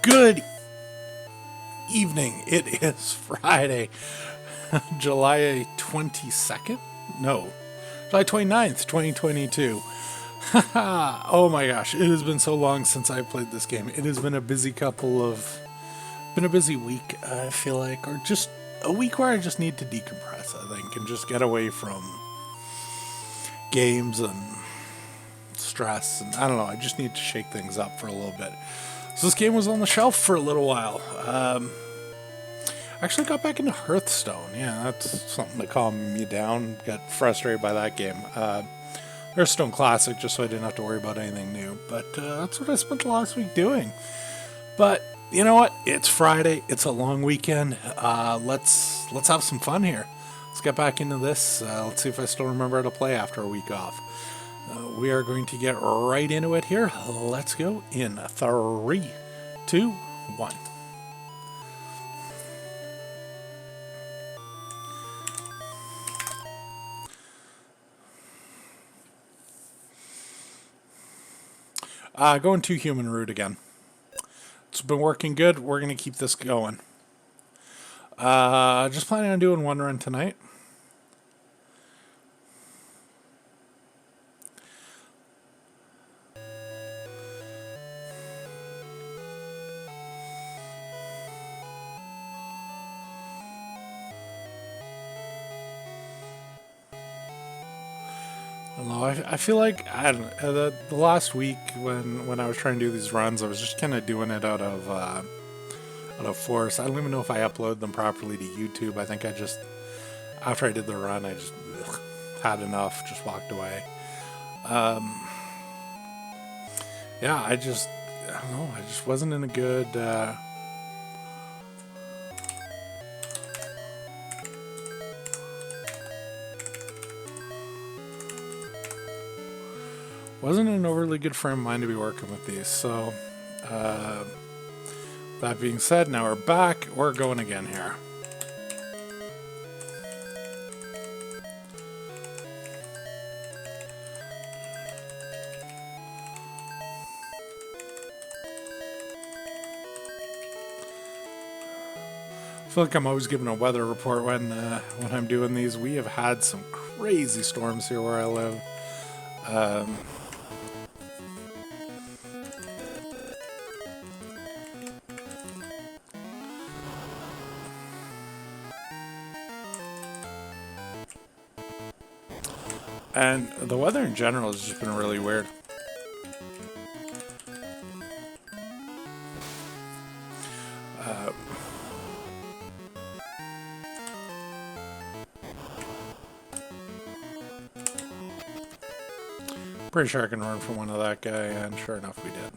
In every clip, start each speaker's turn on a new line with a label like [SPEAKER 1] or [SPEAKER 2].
[SPEAKER 1] Good evening. It is Friday, July 22nd? No, July 29th, 2022. Oh my gosh, it has been so long since I played this game. It has been a busy been a busy week, I feel like, or just a week where I just need to decompress, I think, and just get away from games and stress. And I don't know, I just need to shake things up for a little bit. So this game was on the shelf for a little while. I actually got back into Hearthstone. Yeah, that's something to calm me down. Got frustrated by that game. Hearthstone Classic, just so I didn't have to worry about anything new. But that's what I spent the last week doing. But you know what? It's Friday. It's a long weekend. Let's have some fun here. Let's get back into this. Let's see if I still remember how to play after a week off. We are going to get right into it here. Let's go in 3, 2, 1. Going to human route again. It's been working good. We're going to keep this going. Just planning on doing one run tonight. I don't know. I feel like I don't know, the last week when I was trying to do these runs, I was just kind of doing it out of force. I don't even know if I upload them properly to YouTube. I think I just after I did the run, I just had enough, just walked away. Yeah, I don't know. I just wasn't in a good. Wasn't an overly good frame of mind to be working with these. So, that being said, now we're back. We're going again here. I feel like I'm always giving a weather report when I'm doing these. We have had some crazy storms here where I live. And the weather in general has just been really weird. Pretty sure I can run from one of that guy, and sure enough, we did.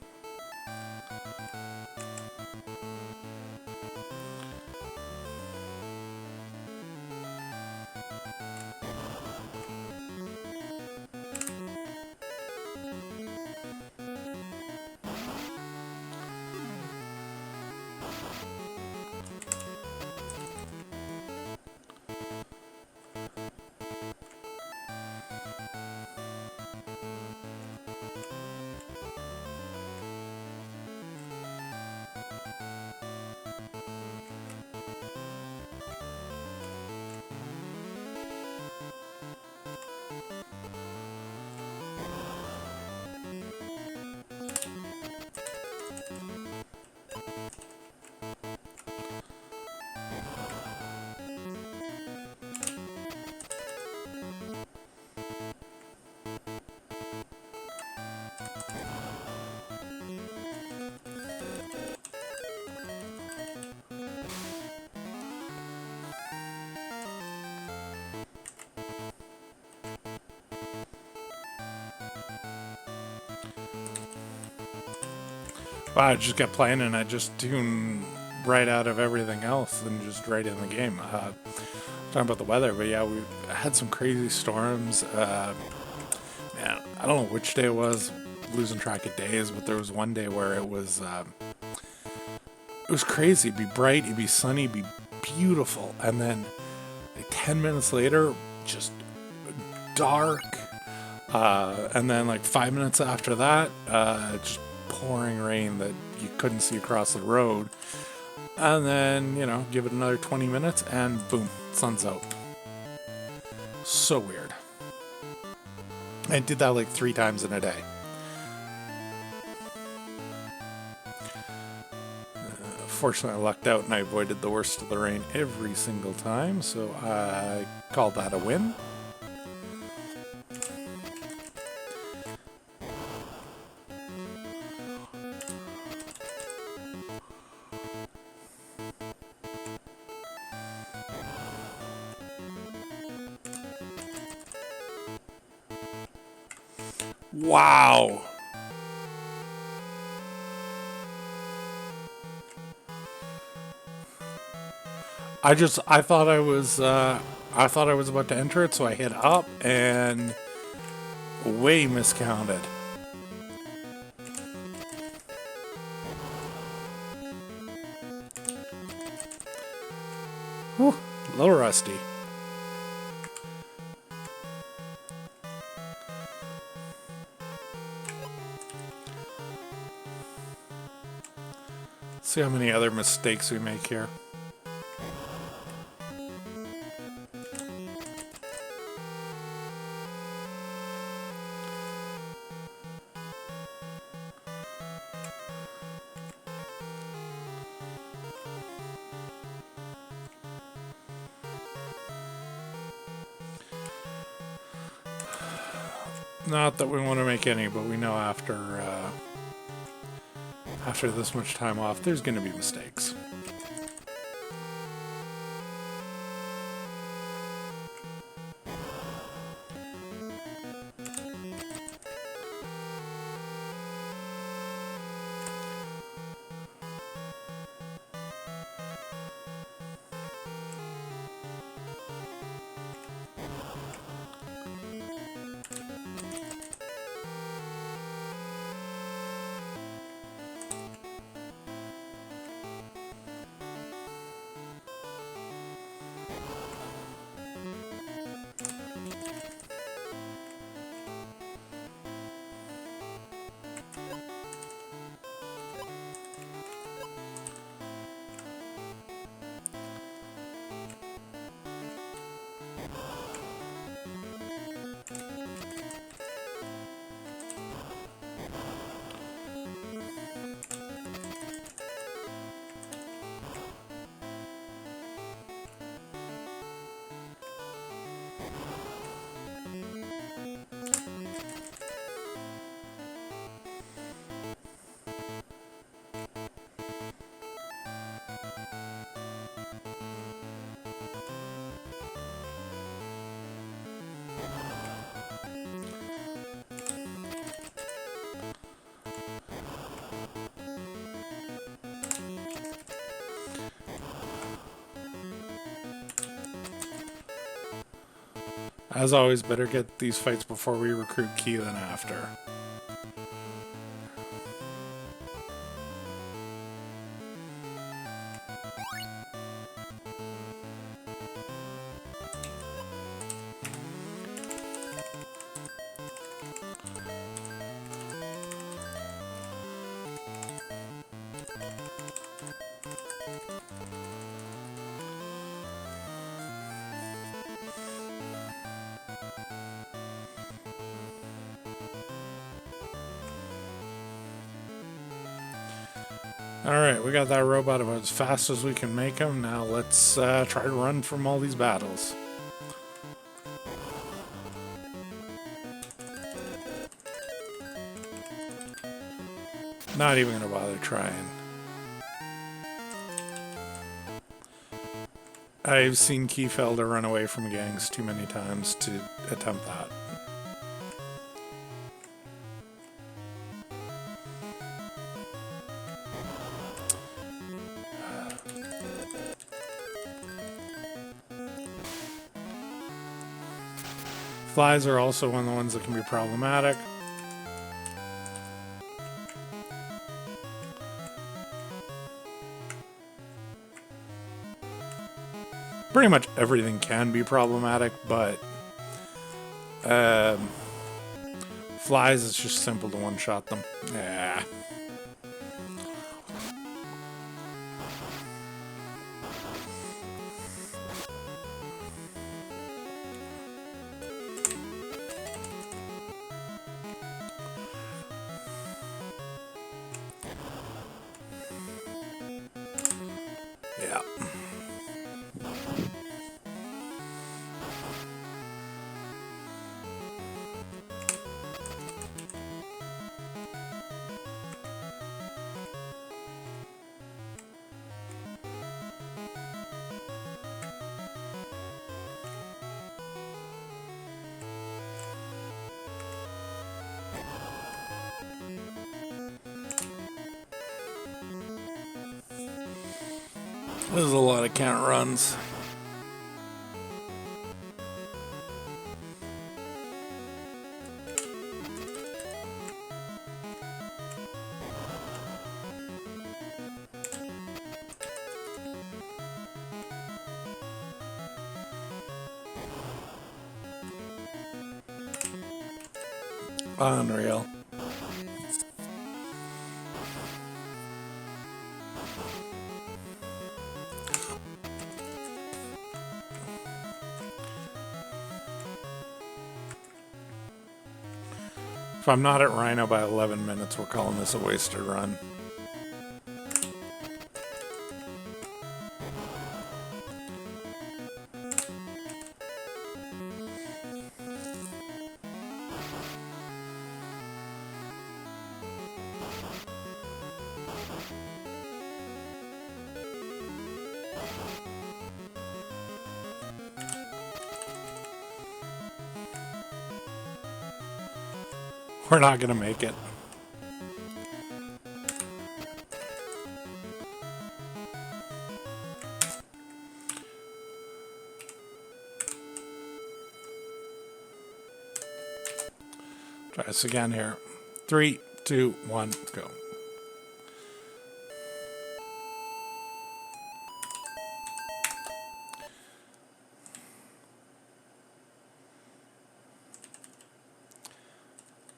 [SPEAKER 1] Wow, I just kept playing and I just tuned right out of everything else and just right in the game. Talking about the weather, but yeah, we had some crazy storms. Man, I don't know which day it was, losing track of days, but there was one day where it was crazy. It'd be bright, it'd be sunny, it'd be beautiful, and then like 10 minutes later, just dark. And then like 5 minutes after that, just pouring rain that you couldn't see across the road. And then, you know, give it another 20 minutes and boom, sun's out. So weird. I did that like 3 times in a day. Fortunately, I lucked out and I avoided the worst of the rain every single time, so I called that a win. Wow. I thought I was about to enter it, so I hit up and way miscounted. Whew, a little rusty. See how many other mistakes we make here. Not that we want to make any, but we know after this much time off, there's going to be mistakes. As always, better get these fights before we recruit Key than after. Alright, we got that robot about as fast as we can make him. Now let's try to run from all these battles. Not even gonna bother trying. I've seen Kiefelder run away from gangs too many times to attempt that. Flies are also one of the ones that can be problematic. Pretty much everything can be problematic, but flies, it's just simple to one-shot them. Yeah. Yeah. There's a lot of count runs. Unreal. If I'm not at Rhino by 11 minutes, we're calling this a wasted run. We're not going to make it. Try this again here. 3, 2, 1, let's go.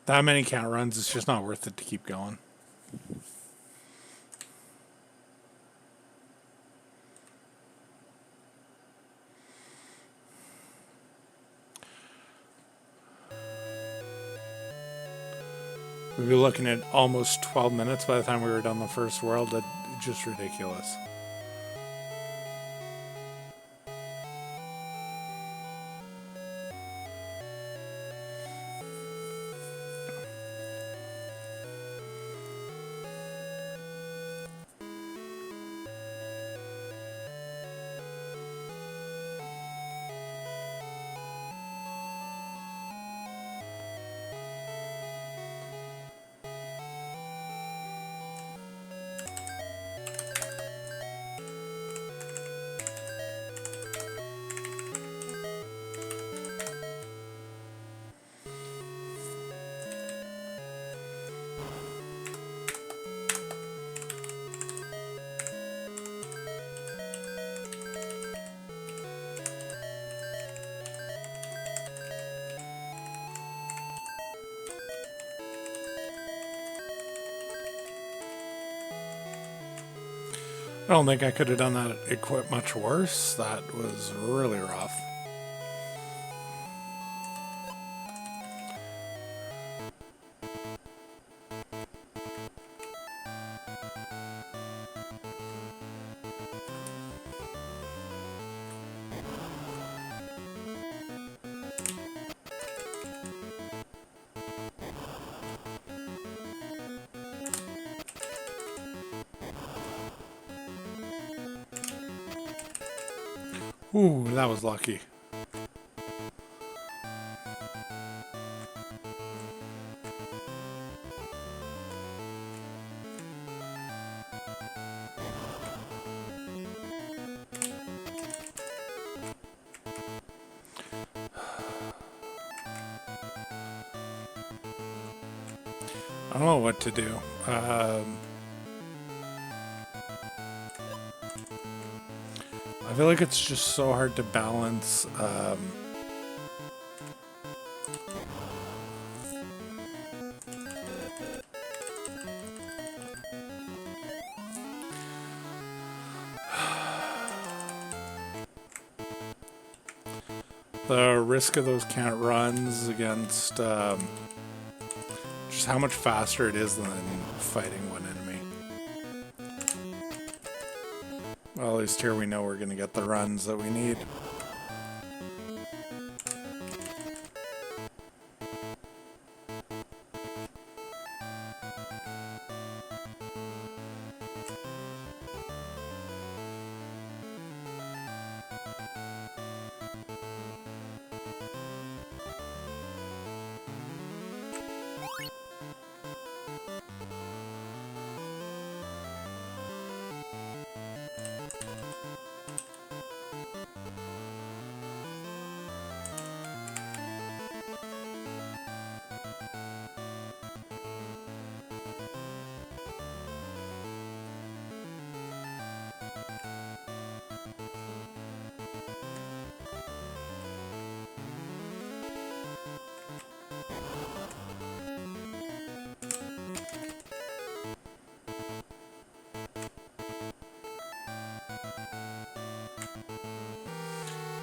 [SPEAKER 1] That many count runs, it's just not worth it to keep going. We'd be looking at almost 12 minutes by the time we were done the first world. That's just ridiculous. I don't think I could have done that equip much worse. That was really rough. Ooh, that was lucky. I don't know what to do. I feel like it's just so hard to balance. The risk of those count runs against just how much faster it is than fighting one enemy. Well, at least here we know we're going to get the runs that we need.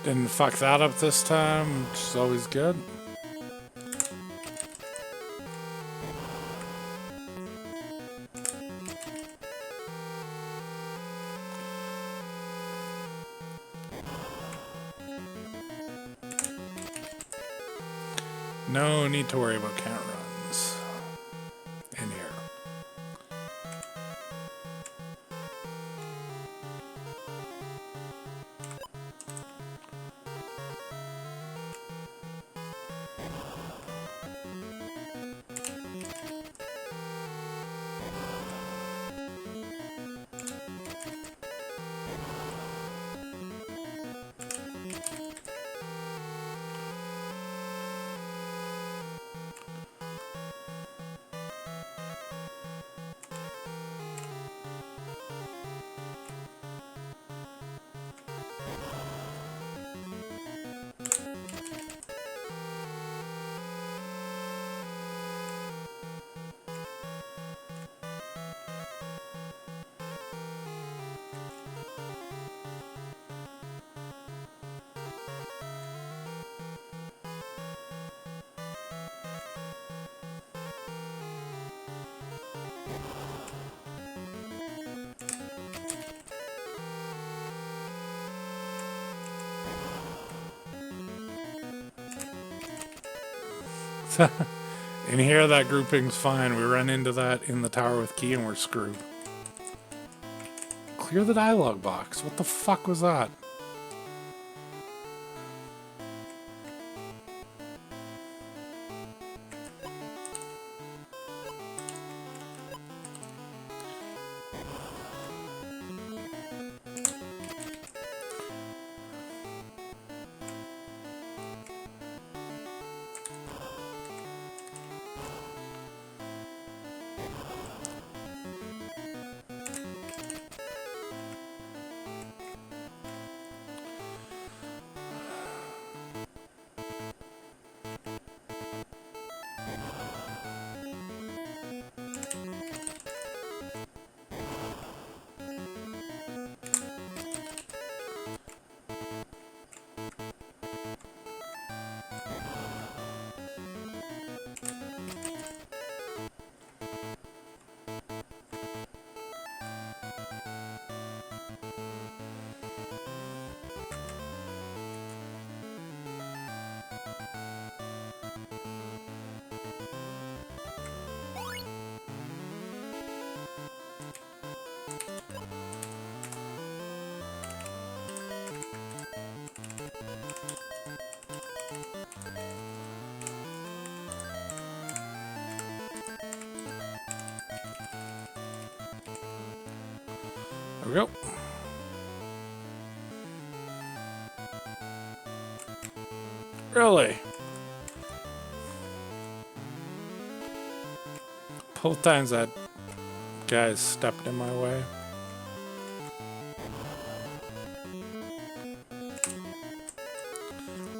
[SPEAKER 1] Didn't fuck that up this time, which is always good. No need to worry about count runs in here. In here, that grouping's fine. We run into that in the tower with Key and we're screwed. Clear the dialogue box. What the fuck was that? There we go. Really? Both times that guy stepped in my way.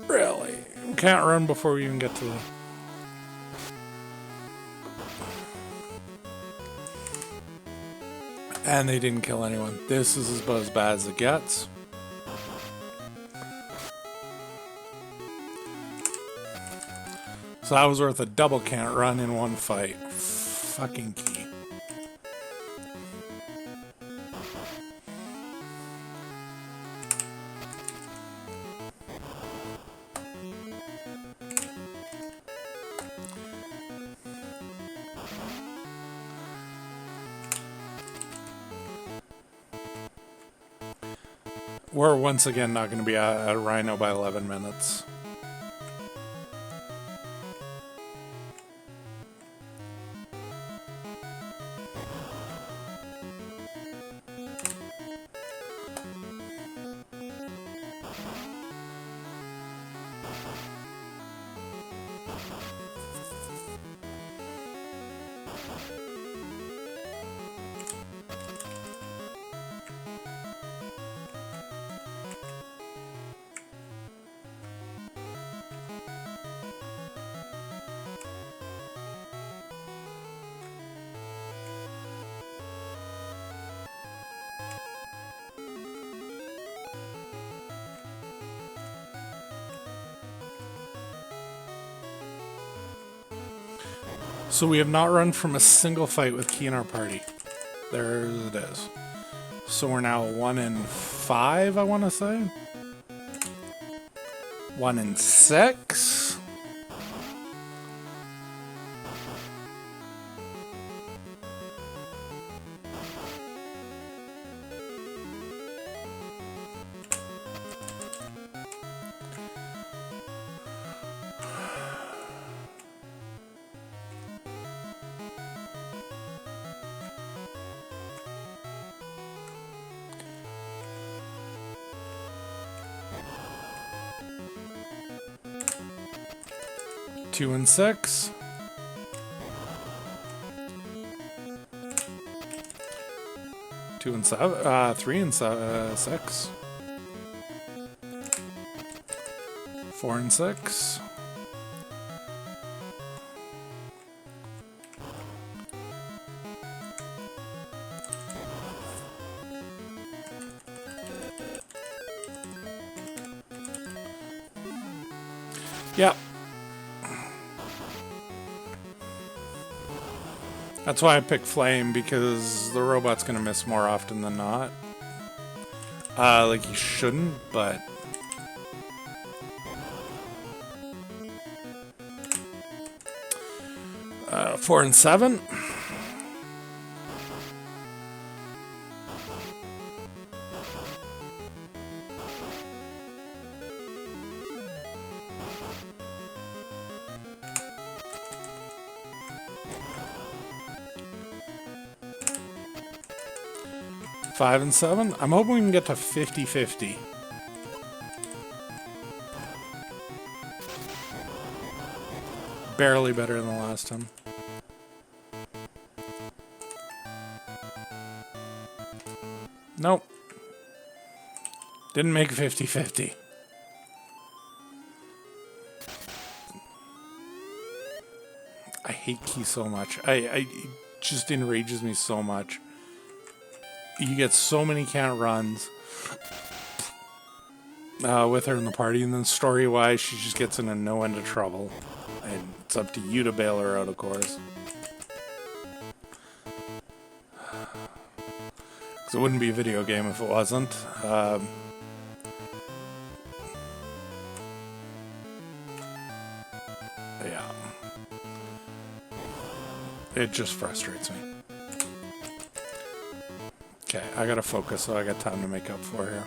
[SPEAKER 1] Really? We can't run before we even get to the... And they didn't kill anyone. This is about as bad as it gets. So that was worth a double can't run in one fight. Fucking Key. We're once again not going to be at Rhino by 11 minutes. So we have not run from a single fight with Key in our party. There it is. So we're now 1 in 5, I want to say. 1 in 6. Two and 6. 2 and 7. 3 and 6. 4 and 6. Yep. That's why I picked Flame, because the robot's gonna miss more often than not. Like he shouldn't, but... 4 and 7. Five and 7. I'm hoping we can get to 50-50. Barely better than the last time. Nope. Didn't make 50-50. I hate Key so much. It just enrages me so much. You get so many can't runs with her in the party, and then story-wise, she just gets into no end of trouble. And it's up to you to bail her out, of course. Because it wouldn't be a video game if it wasn't. Yeah. It just frustrates me. Okay, I gotta focus so I got time to make up for here.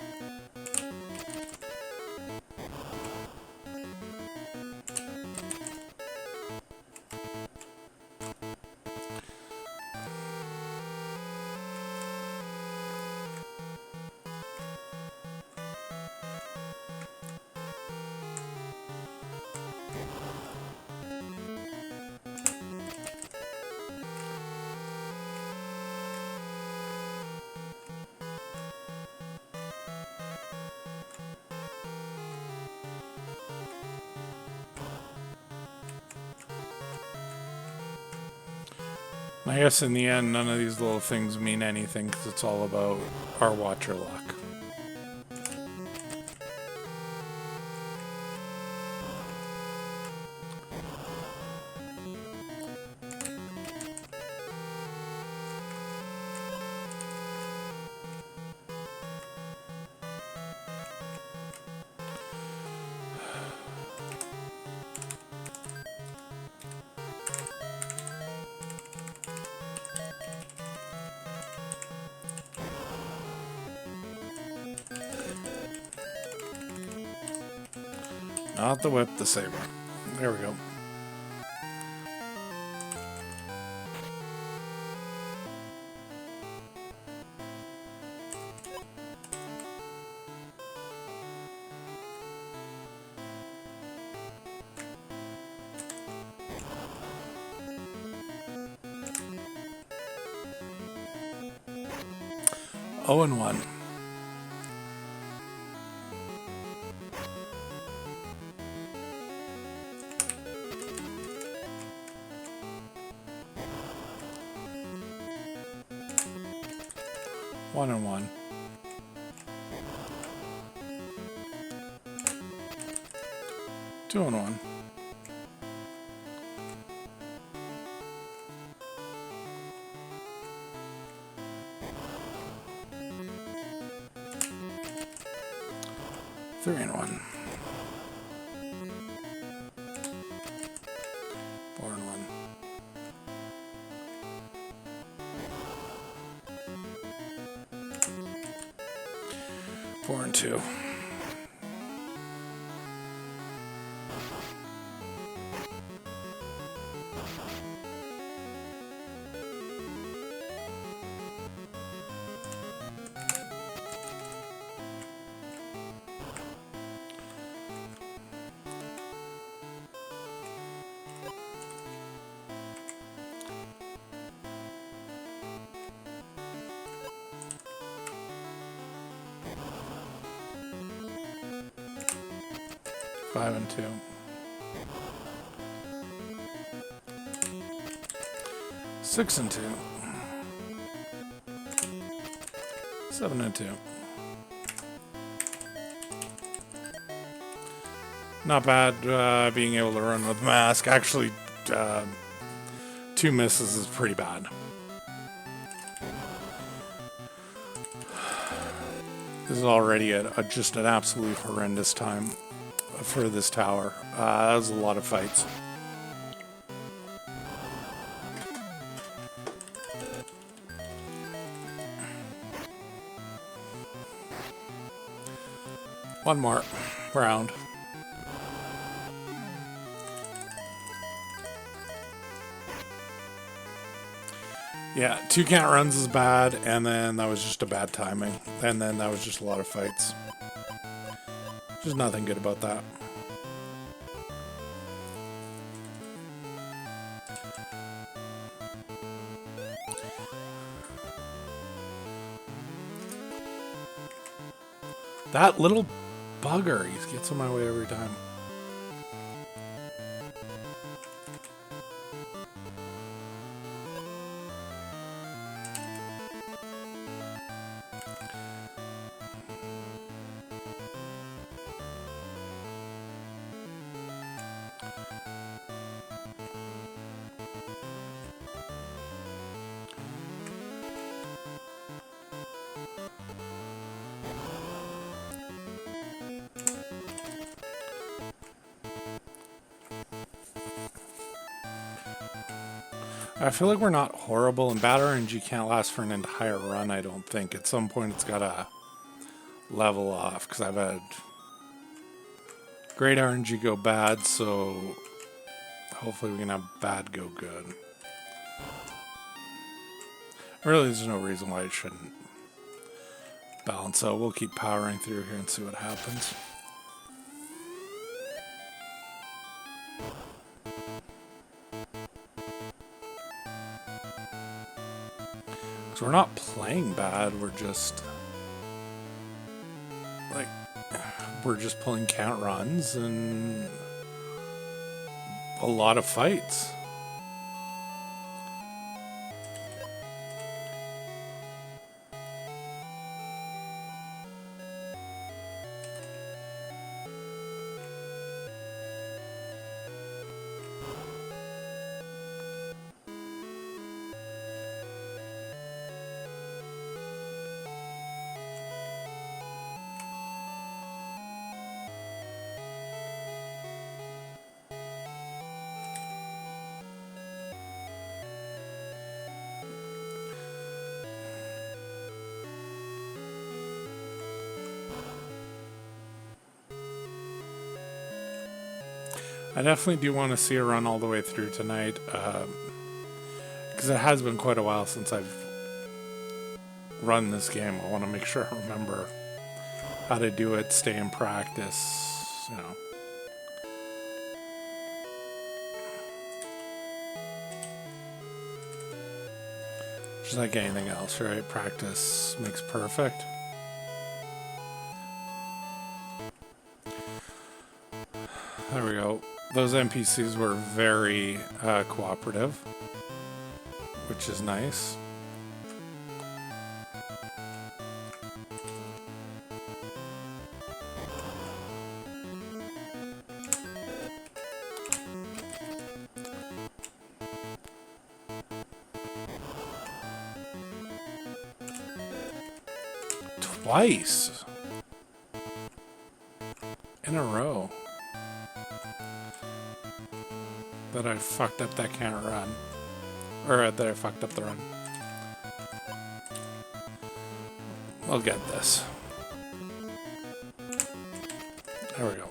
[SPEAKER 1] I guess in the end, none of these little things mean anything because it's all about our watcher luck. Not the whip, the saber. There we go. Oden 1. One and one. Two and one. Three and one. Four and one. Four and two. Five and two. Six and two. Seven and two. Not bad being able to run with mask. Actually, two misses is pretty bad. This is already just an absolutely horrendous time for this tower. That was a lot of fights. One more round. Yeah, two count runs is bad, and then that was just a bad timing. And then that was just a lot of fights. There's nothing good about that. That little bugger, he gets in my way every time. I feel like we're not horrible, and bad RNG can't last for an entire run, I don't think. At some point it's gotta level off, because I've had great RNG go bad, so hopefully we can have bad go good. Really, there's no reason why it shouldn't balance out. We'll keep powering through here and see what happens. So we're not playing bad, we're just like, we're just pulling count runs and a lot of fights. I definitely do want to see a run all the way through tonight, because it has been quite a while since I've run this game. I want to make sure I remember how to do it, stay in practice, you know. Just like anything else, right? Practice makes perfect. There we go. Those NPCs were very cooperative, which is nice. Twice in a row that I fucked up that can't run, or that I fucked up the run. I'll get this. There we go.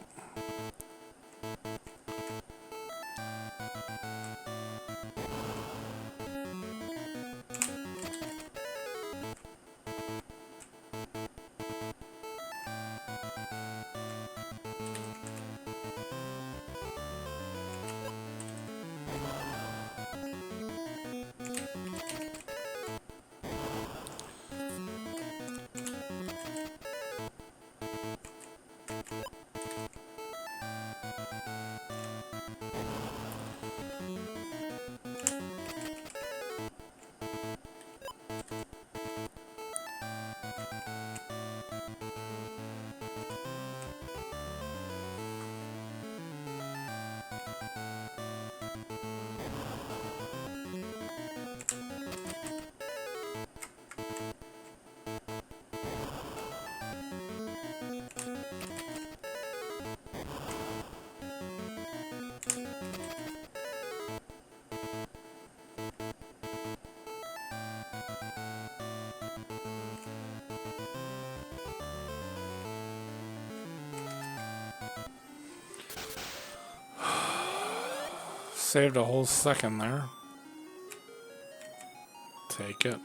[SPEAKER 1] Saved a whole second there. Take it.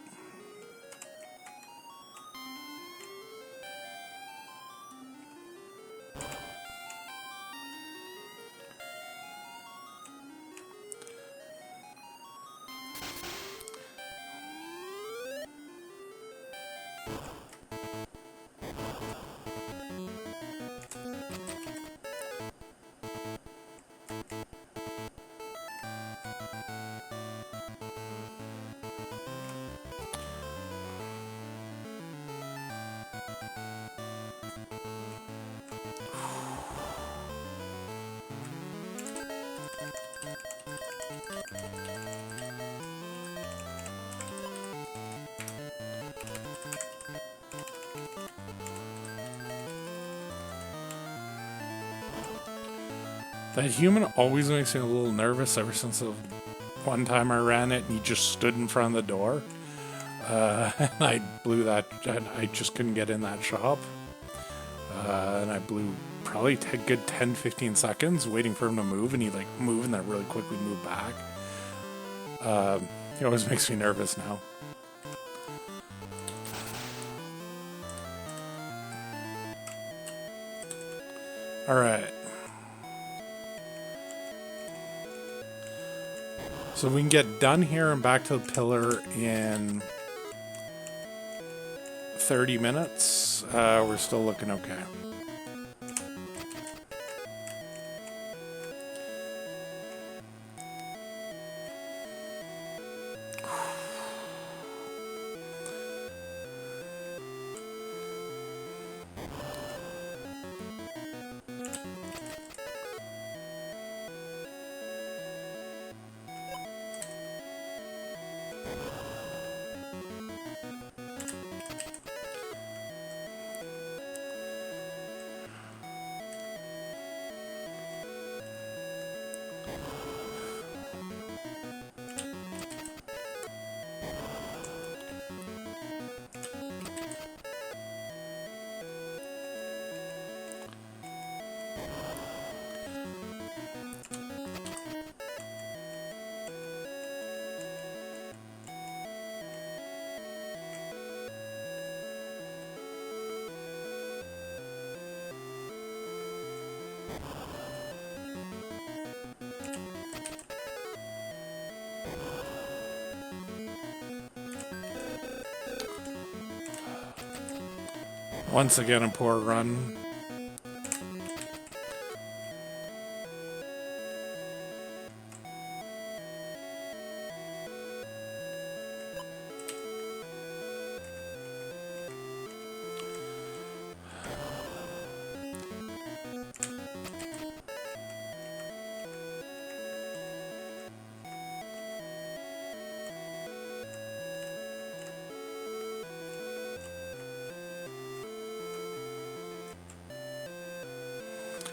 [SPEAKER 1] That human always makes me a little nervous ever since the one time I ran it and he just stood in front of the door. And I blew that, and I just couldn't get in that shop. And I blew probably a good 10-15 seconds waiting for him to move, and he like moved and then really quickly moved back. It always makes me nervous now. All right. So we can get done here and back to the pillar in 30 minutes. We're still looking okay. Once again, a poor run.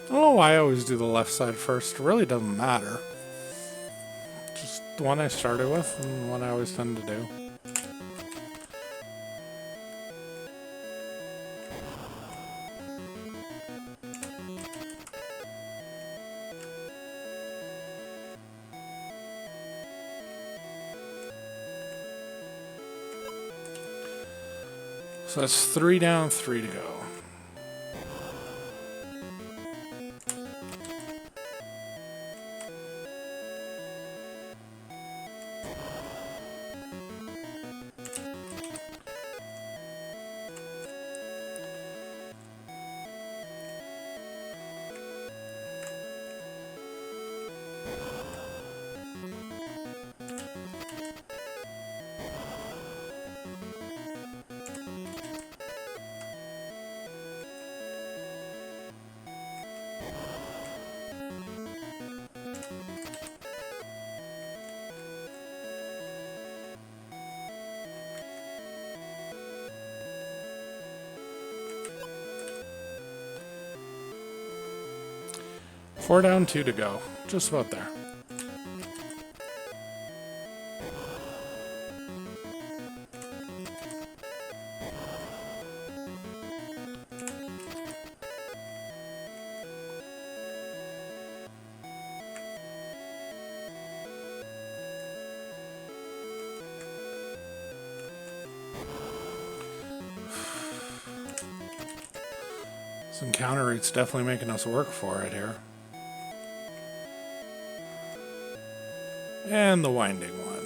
[SPEAKER 1] I don't know why I always do the left side first. It really doesn't matter. Just the one I started with and the one I always tend to do. So that's 3 down, 3 to go. Four down, 2 to go. Just about there. Some counter rate's definitely making us work for it here. And the winding one.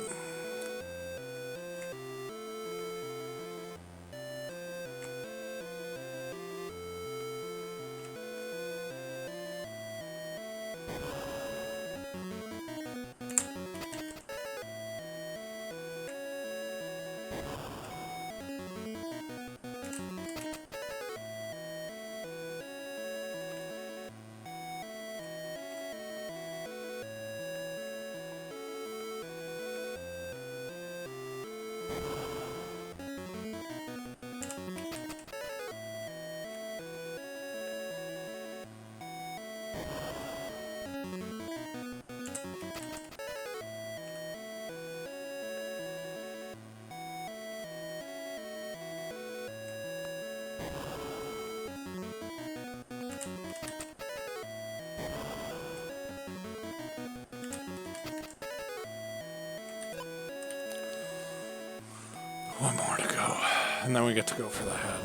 [SPEAKER 1] One more to go, and then we get to go for the head.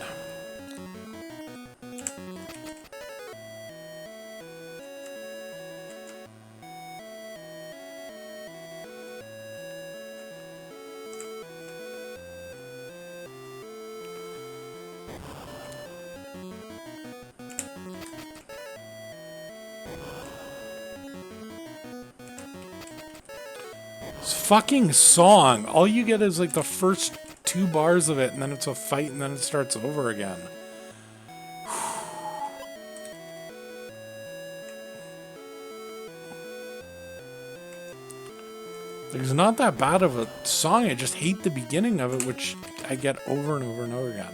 [SPEAKER 1] This fucking song, all you get is like the first 2 bars of it, and then it's a fight, and then it starts over again. It's not that bad of a song, I just hate the beginning of it, which I get over and over and over again.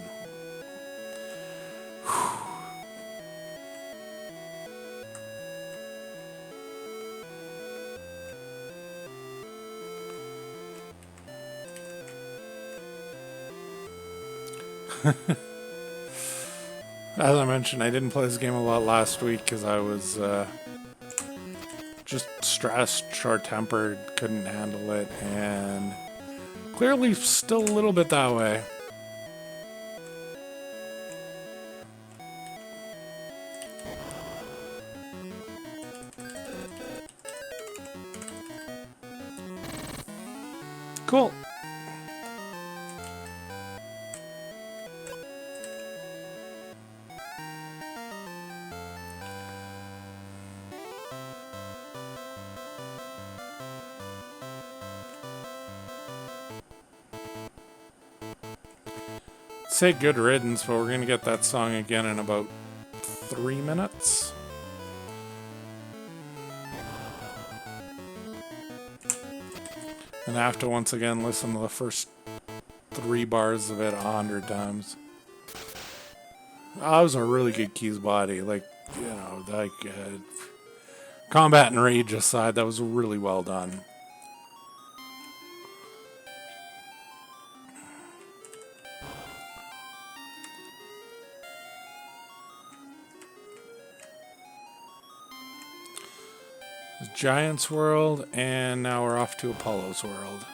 [SPEAKER 1] As I mentioned, I didn't play this game a lot last week because I was just stressed, short-tempered, couldn't handle it, and clearly still a little bit that way. Cool. Say good riddance, but we're going to get that song again in about 3 minutes. And I have to once again listen to the first 3 bars of it 100 times. That was a really good keys body. Like, you know, like combat and rage aside, that was really well done. Giant's World, and now we're off to Apollo's World.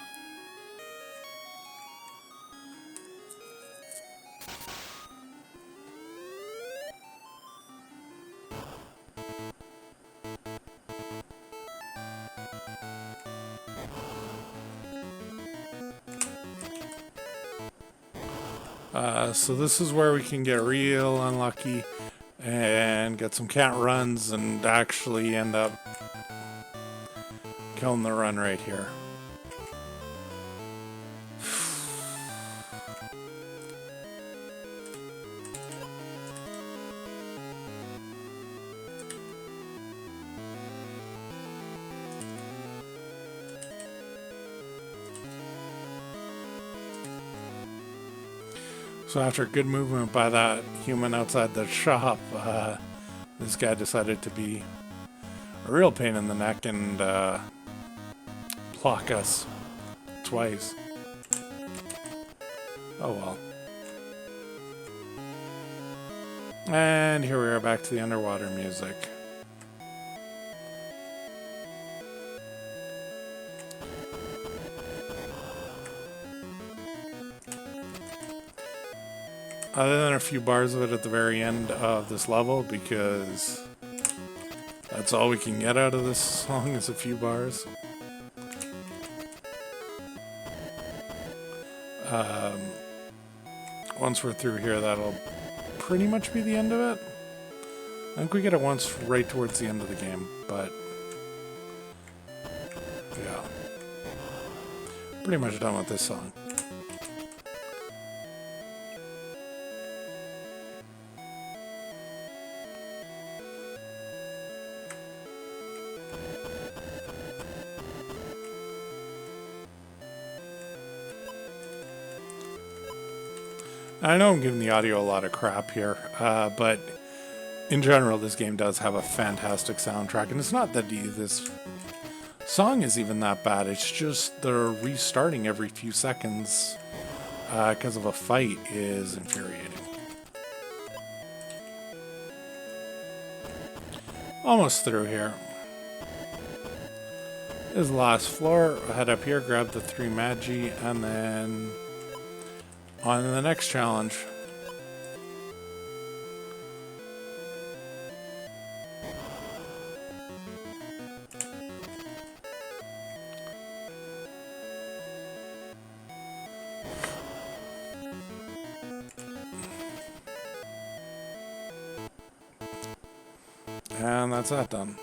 [SPEAKER 1] So this is where we can get real unlucky and get some cat runs and actually end up killing the run right here. So after good movement by that human outside the shop, this guy decided to be a real pain in the neck and block us twice. Oh well. And here we are back to the underwater music. Other than a few bars of it at the very end of this level, because that's all we can get out of this song is a few bars. Once we're through here, that'll pretty much be the end of it. I think we get it once right towards the end of the game, but yeah. Pretty much done with this song. I know I'm giving the audio a lot of crap here, but in general, this game does have a fantastic soundtrack. And it's not that this song is even that bad. It's just the restarting every few seconds because of a fight is infuriating. Almost through here. This is the last floor. I'll head up here, grab the 3 Magi, and then on to the next challenge. And that's that done.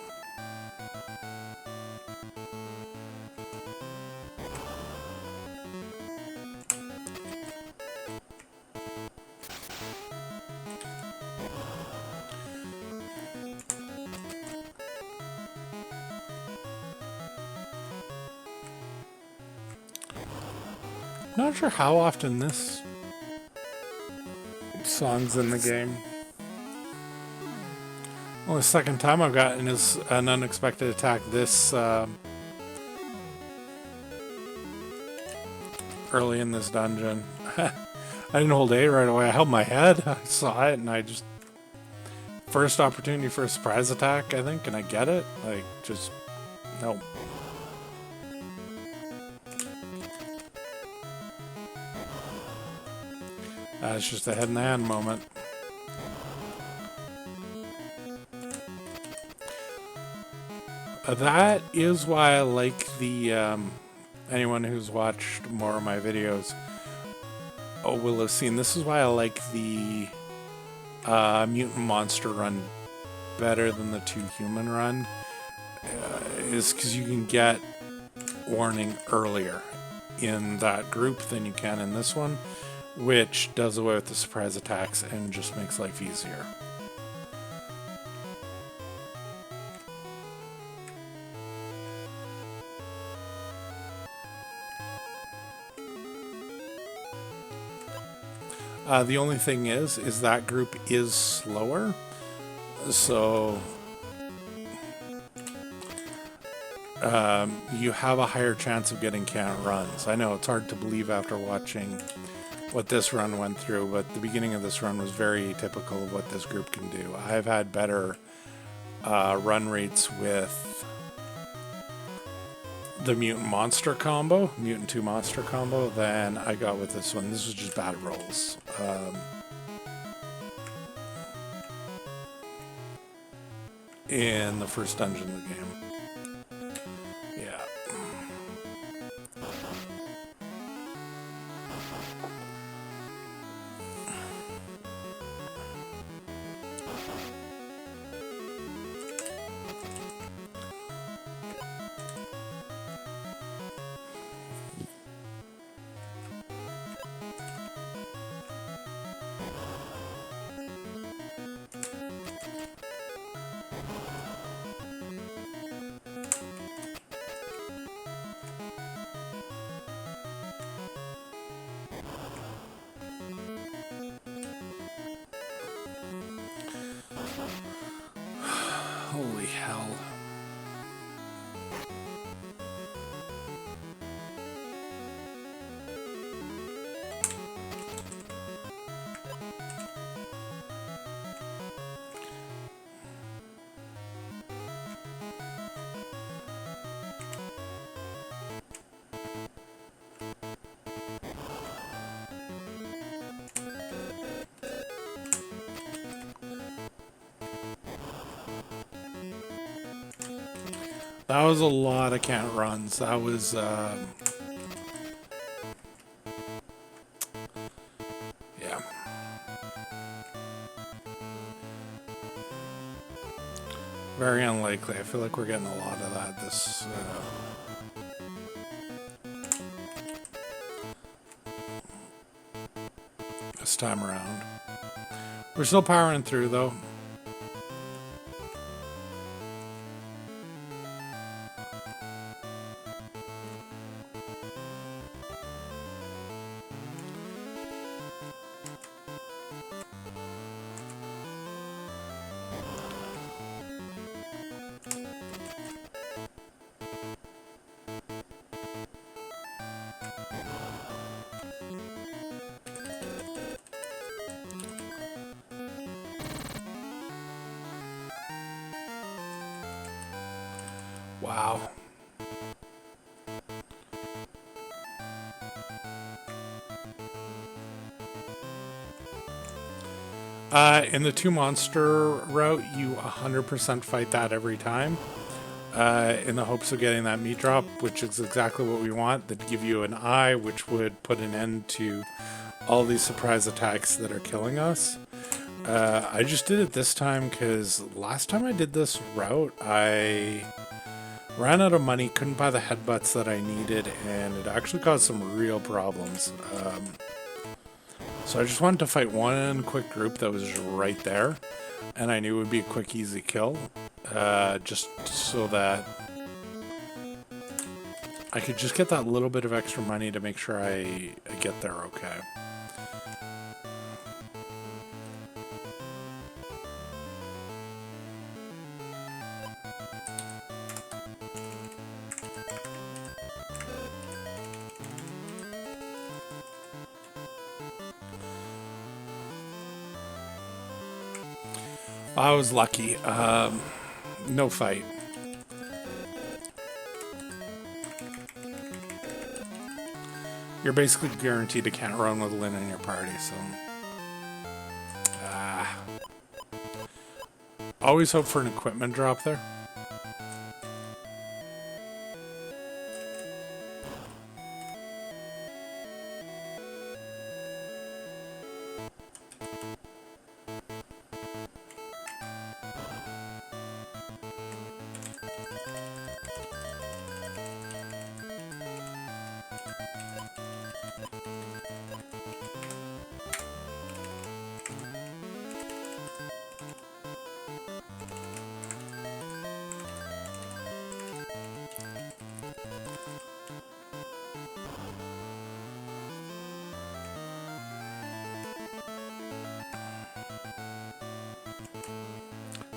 [SPEAKER 1] Not sure how often this song's in the game. Well, the second time I've gotten is an unexpected attack this early in this dungeon. I didn't hold A right away. I held my head. I saw it and I just... First opportunity for a surprise attack, I think, and I get it. Like, just... No. It's just a head in the hand moment. That is why I like the, anyone who's watched more of my videos will have seen, this is why I like the mutant monster run better than the 2 human run, is because you can get warning earlier in that group than you can in this one. which does away with the surprise attacks and just makes life easier. The only thing is that group is slower, so you have a higher chance of getting can't runs. I know it's hard to believe after watching what this run went through, but the beginning of this run was very typical of what this group can do. I've had better run rates with the mutant monster combo, mutant 2 monster combo, than I got with this one. This was just bad rolls. In the first dungeon of the game. Yeah. Holy hell. That was a lot of can't runs. That was, yeah. Very unlikely. I feel like we're getting a lot of that this time around. We're still powering through though. Wow. In the 2 monster route, you 100% fight that every time. In the hopes of getting that meat drop, which is exactly what we want. That'd give you an eye, which would put an end to all these surprise attacks that are killing us. I just did it this time because last time I did this route, I ran out of money, couldn't buy the headbutts that I needed, and it actually caused some real problems. So I just wanted to fight one quick group that was just right there, and I knew it would be a quick, easy kill, just so that I could just get that little bit of extra money to make sure I get there okay. I was lucky. No fight. You're basically guaranteed to can't run with Lynn in your party, so... Always hope for an equipment drop there.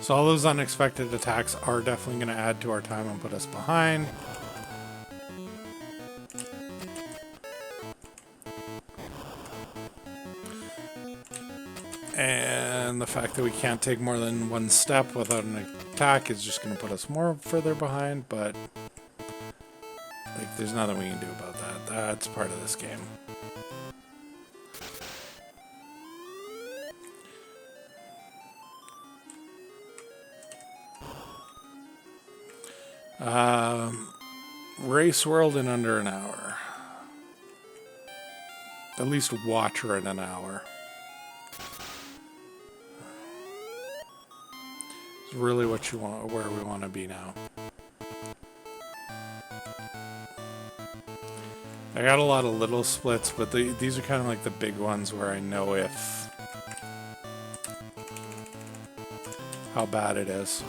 [SPEAKER 1] So all those unexpected attacks are definitely going to add to our time and put us behind. And the fact that we can't take more than one step without an attack is just going to put us more further behind, but like there's nothing we can do about that. That's part of this game. Race world in under an hour. At least watch her in an hour. It's really what you want, where we want to be now. I got a lot of little splits, but these are kind of like the big ones where I know how bad it is.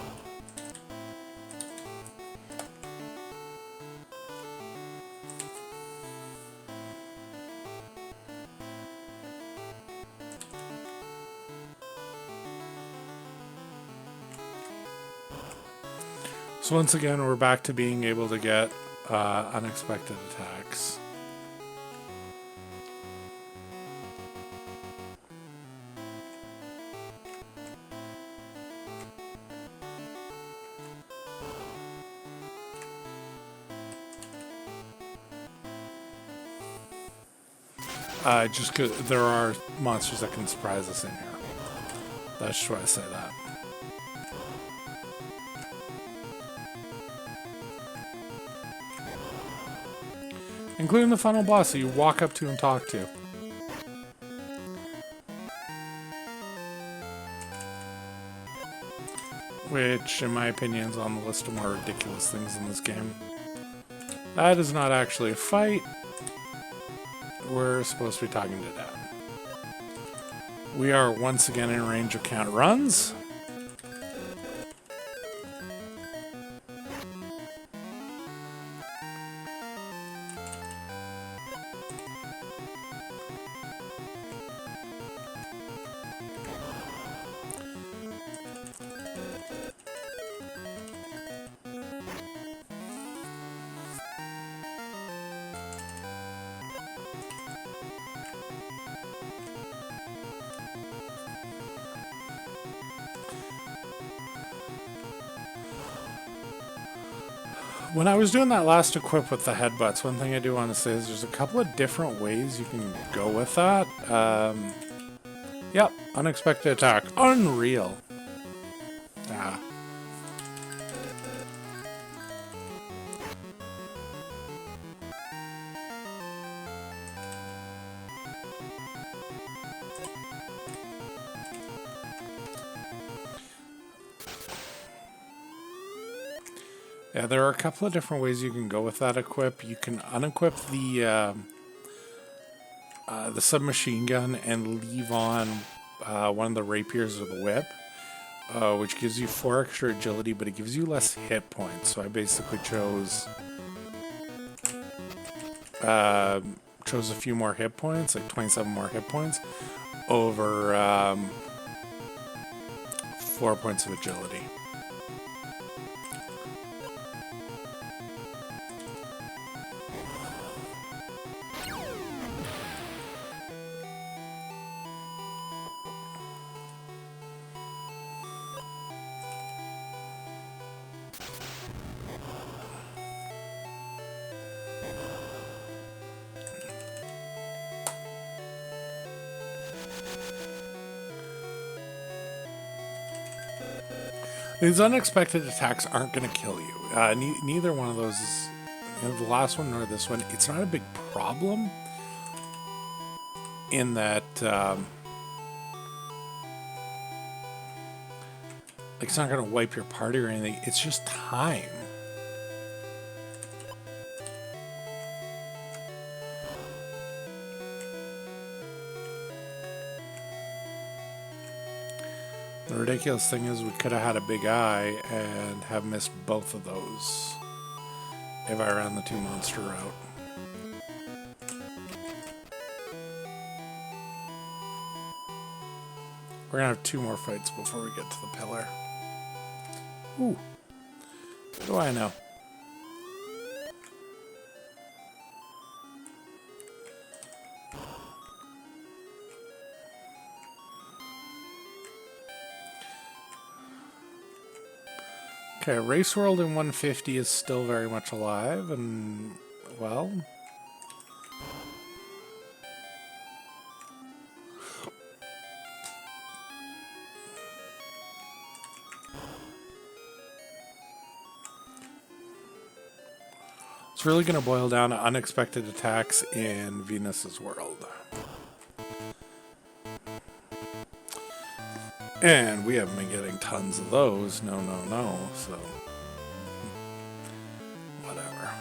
[SPEAKER 1] So once again, we're back to being able to get unexpected attacks. Just 'cause there are monsters that can surprise us in here. That's just why I say that. Including the final boss that you walk up to and talk to. Which, in my opinion, is on the list of more ridiculous things in this game. That is not actually a fight. We're supposed to be talking to Dad. We are once again in range of count runs. When I was doing that last equip with the headbutts, one thing I do want to say is there's a couple of different ways you can go with that. Yep, unexpected attack. Unreal. Ah. Yeah, there are a couple of different ways you can go with that equip. You can unequip the submachine gun and leave on one of the rapiers or the whip, which gives you 4 extra agility, but it gives you less hit points. So I basically chose a few more hit points, like 27 more hit points, over 4 points of agility. These unexpected attacks aren't going to kill you. Neither one of those is, the last one nor this one. It's not a big problem in that, like, it's not going to wipe your party or anything. It's just time. The ridiculous thing is we could have had a big eye and have missed both of those if I ran the 2 monster route. We're gonna have 2 more fights before we get to the pillar. Ooh. What do I know? Okay, Race World in 150 is still very much alive, and, well... It's really going to boil down to unexpected attacks in Venus's world. And we haven't been getting tons of those. No, no, no. So, whatever.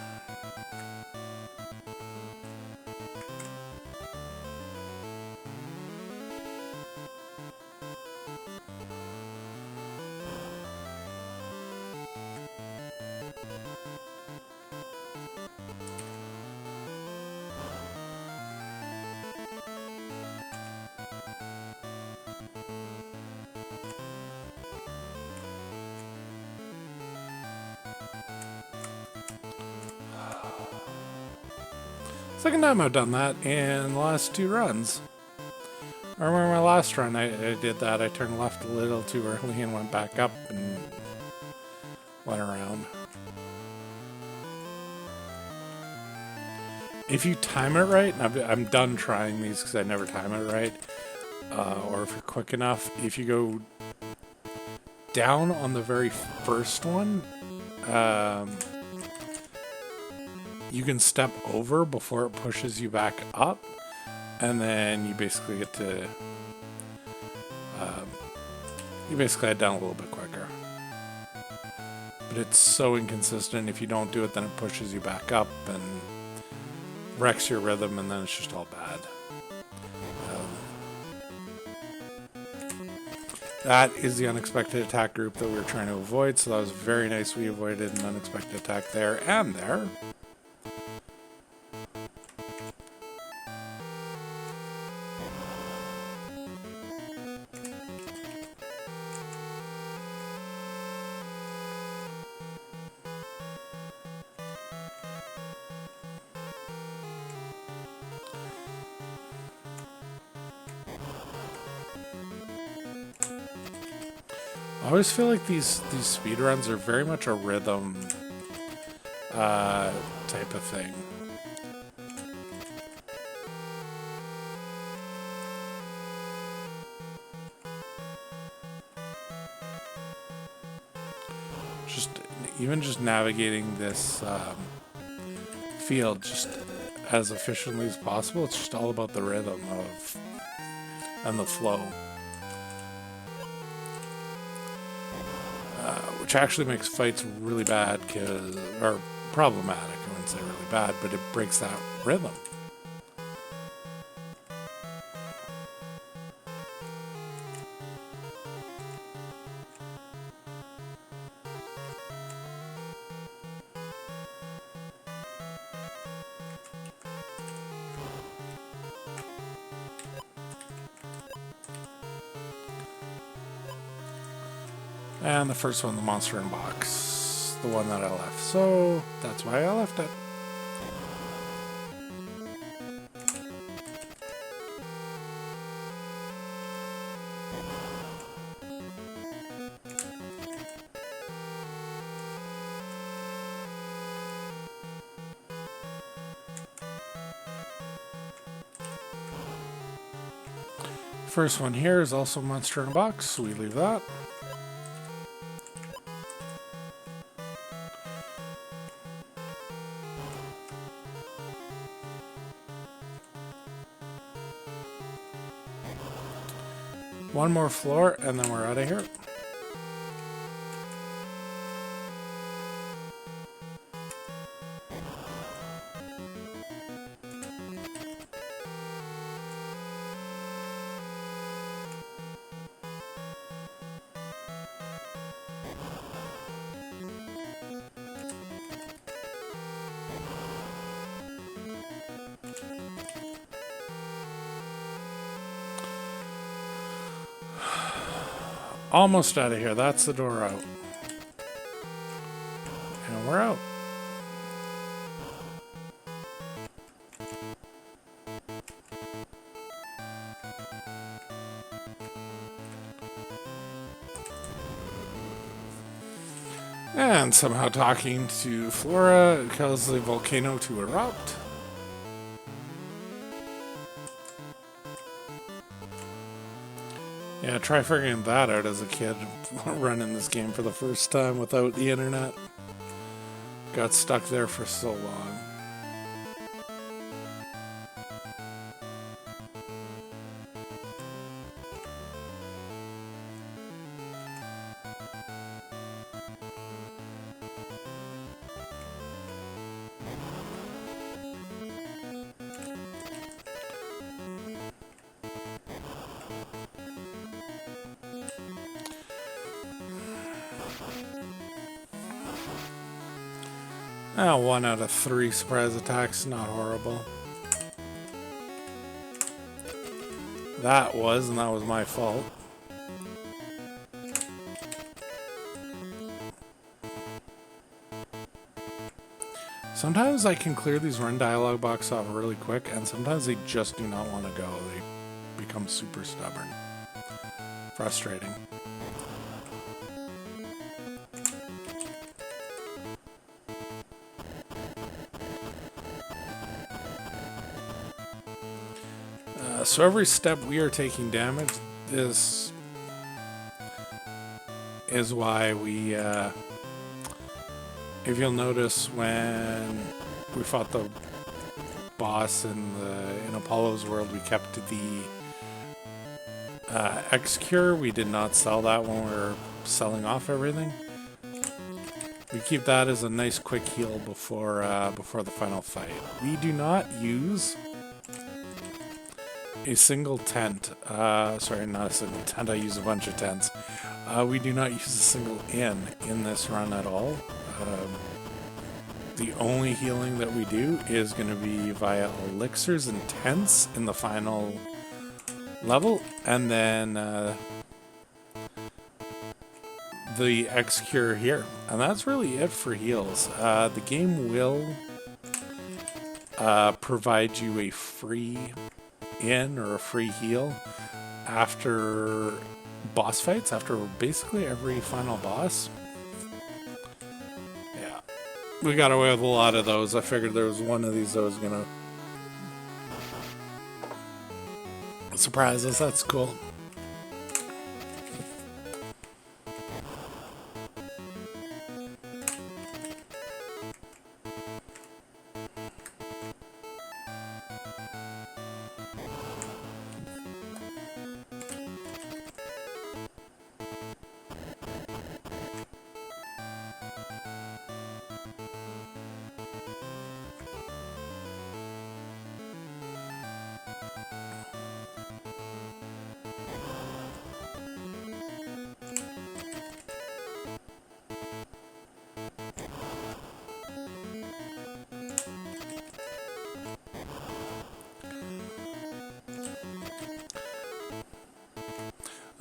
[SPEAKER 1] Second time I've done that in the last 2 runs. I remember my last run, I did that. I turned left a little too early and went back up and went around. If you time it right, and I'm done trying these because I never time it right, or if you're quick enough, if you go down on the very first one, you can step over before it pushes you back up, and then you basically get to, you basically head down a little bit quicker. But it's so inconsistent. If you don't do it, then it pushes you back up and wrecks your rhythm, and then it's just all bad. That is the unexpected attack group that we were trying to avoid, so that was very nice. We avoided an unexpected attack there and there. I always feel like these speedruns are very much a rhythm type of thing. Even just navigating this field just as efficiently as possible, it's just all about the rhythm and the flow. Which actually makes fights really bad, or problematic, I wouldn't say really bad, but it breaks that rhythm. And the first one, the monster in box, the one that I left. So that's why I left it. First one here is also monster in a box, so we leave that. One more floor, and then we're out of here. Almost out of here. That's the door out. we're out. And somehow talking to Flora causes the volcano to erupt. Yeah, try figuring that out as a kid, running this game for the first time without the internet. Got stuck there for so long. Ah, 1 out of 3 surprise attacks, not horrible. That was, and that was my fault. Sometimes I can clear these run dialogue boxes off really quick, and sometimes they just do not want to go. They become super stubborn. Frustrating. So every step we are taking damage. This is why we, if you'll notice, when we fought the boss in Apollo's world, we kept the X-Cure. We did not sell that when we were selling off everything. We keep that as a nice quick heal before the final fight. We do not use a single tent. Sorry, not a single tent. I use a bunch of tents. We do not use a single inn in this run at all. The only healing that we do is going to be via elixirs and tents in the final level, and then the X-Cure here. And that's really it for heals. The game will provide you a free inn or a free heal after boss fights, after basically every final boss. Yeah, we got away with a lot of those. I figured there was one of these that was gonna surprise us. That's cool.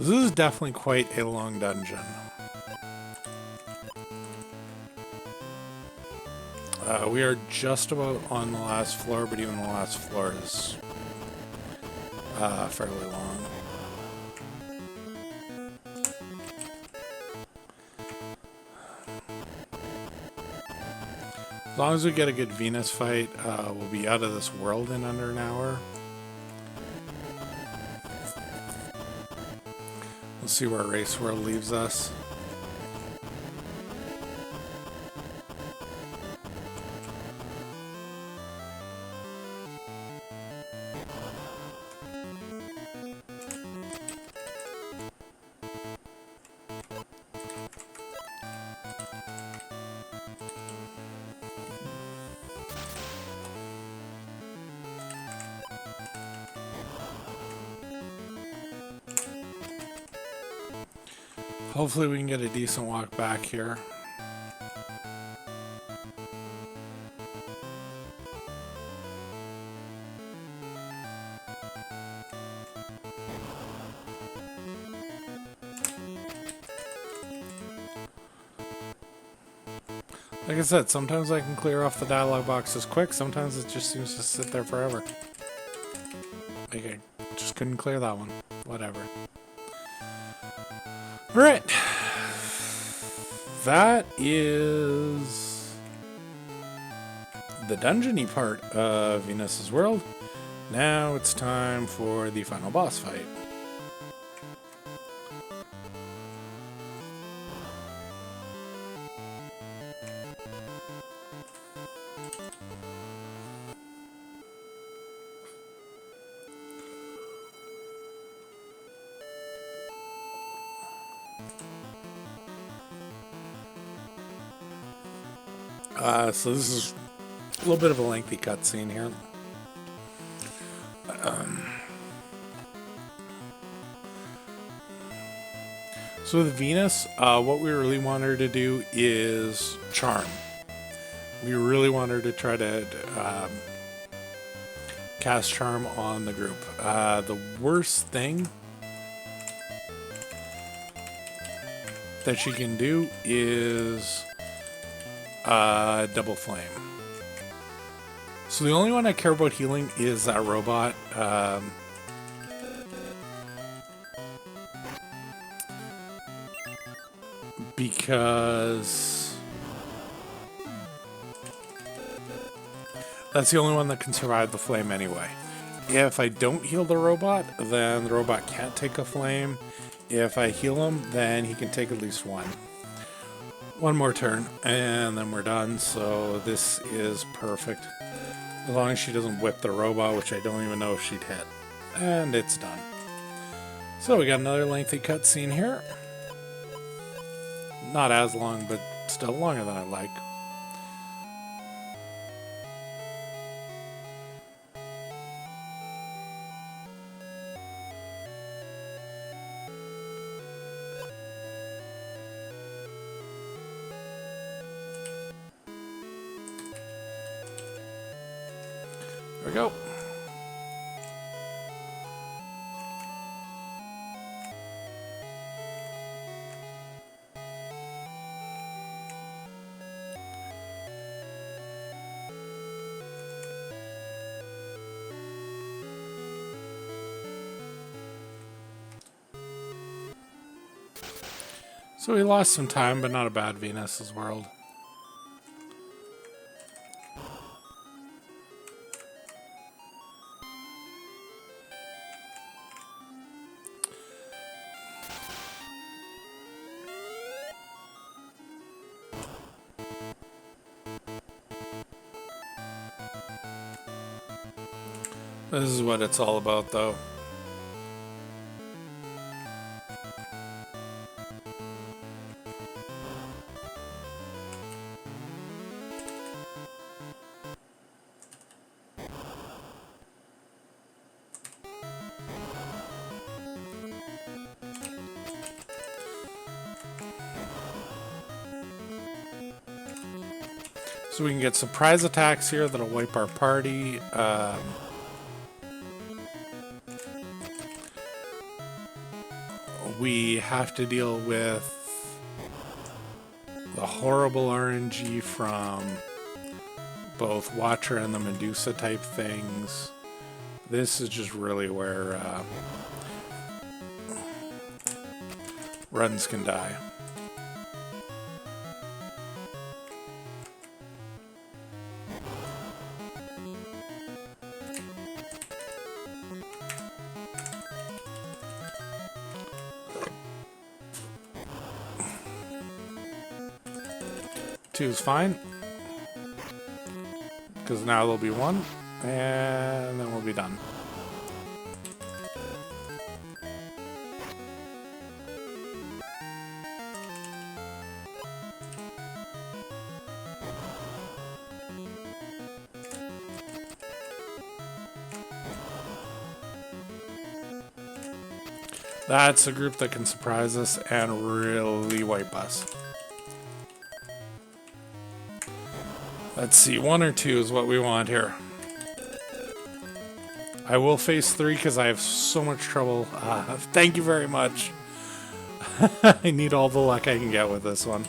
[SPEAKER 1] This is definitely quite a long dungeon. We are just about on the last floor, but even the last floor is fairly long. As long as we get a good Venus fight, we'll be out of this world in under an hour. We'll see where Race World leaves us. Hopefully we can get a decent walk back here. Like I said, sometimes I can clear off the dialogue boxes quick, sometimes it just seems to sit there forever. Okay, just couldn't clear that one. Whatever. Alright. That is the dungeon-y part of Venus's World. Now it's time for the final boss fight. So this is a little bit of a lengthy cutscene here. So with Venus, what we really want her to do is charm. We really want her to try to cast charm on the group. The worst thing that she can do is double flame. So the only one I care about healing is that robot. Because that's the only one that can survive the flame anyway. If I don't heal the robot, then the robot can't take a flame. If I heal him, then he can take at least one. One more turn, and then we're done. So this is perfect. As long as she doesn't whip the robot, which I don't even know if she'd hit. And it's done. So we got another lengthy cutscene here. Not as long, but still longer than I like. There we go. So we lost some time, but not a bad Venus's World. This is what it's all about, though. So we can get surprise attacks here that'll wipe our party. We have to deal with the horrible RNG from both Watcher and the Medusa type things. This is just really where runs can die. Two is fine, because now there'll be one, and then we'll be done. That's a group that can surprise us and really wipe us. Let's see, 1 or 2 is what we want here. I will face 3 because I have so much trouble. Thank you very much. I need all the luck I can get with this one.